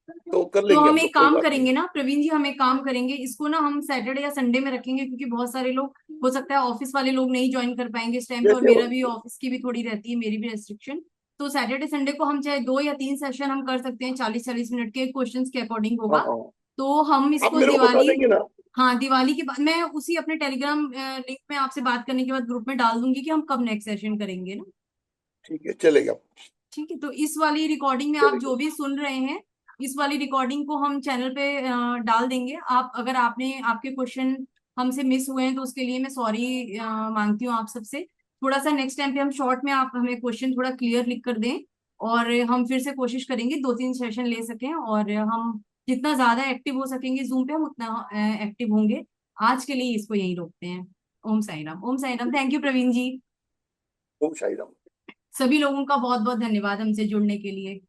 तो कर तो लेंगे हम हम एक लोग, कोई काम बात नहीं। करेंगे ना प्रवीण जी, हम एक काम करेंगे, इसको ना हम सैटरडे या संडे में रखेंगे, क्योंकि बहुत सारे लोग, हो सकता है ऑफिस वाले लोग नहीं ज्वाइन कर पाएंगे इस टाइम पे, और जैसे मेरा भी ऑफिस की भी थोड़ी रहती है, मेरी भी रेस्ट्रिक्शन। तो सैटरडे संडे को हम चाहे 2 या 3 सेशन हम कर सकते हैं, 40-40 मिनट के क्वेश्चंस के अकॉर्डिंग हाँ होगा। हाँ, तो हम आप इसको मेरे को बता दिवाली, देंगे ना। हाँ दिवाली के बाद मैं उसी अपने टेलीग्राम लिंक में आपसे बात करने के बाद ग्रुप में डाल दूंगी कि हम कब नेक्स्ट सेशन करेंगे ना। ठीक है, चलेगा। ठीक है, तो इस वाली रिकॉर्डिंग में आप चलेगा। जो भी सुन रहे हैं, इस वाली रिकॉर्डिंग को हम चैनल पे डाल देंगे। आप अगर आपने आपके क्वेश्चन हमसे मिस हुए हैं तो उसके लिए मैं सॉरी मांगती हूँ आप सबसे। थोड़ा सा नेक्स्ट टाइम पे हम शॉर्ट में आप हमें क्वेश्चन थोड़ा क्लियर लिख कर दें, और हम फिर से कोशिश करेंगे 2-3 सेशन ले सकें, और हम जितना ज्यादा एक्टिव हो सकेंगे जूम पे हम उतना एक्टिव होंगे। आज के लिए इसको यहीं रोकते हैं। ओम साई राम, ओम साई राम। थैंक यू प्रवीण जी। ओम साई राम। सभी लोगों का बहुत बहुत धन्यवाद हमसे जुड़ने के लिए।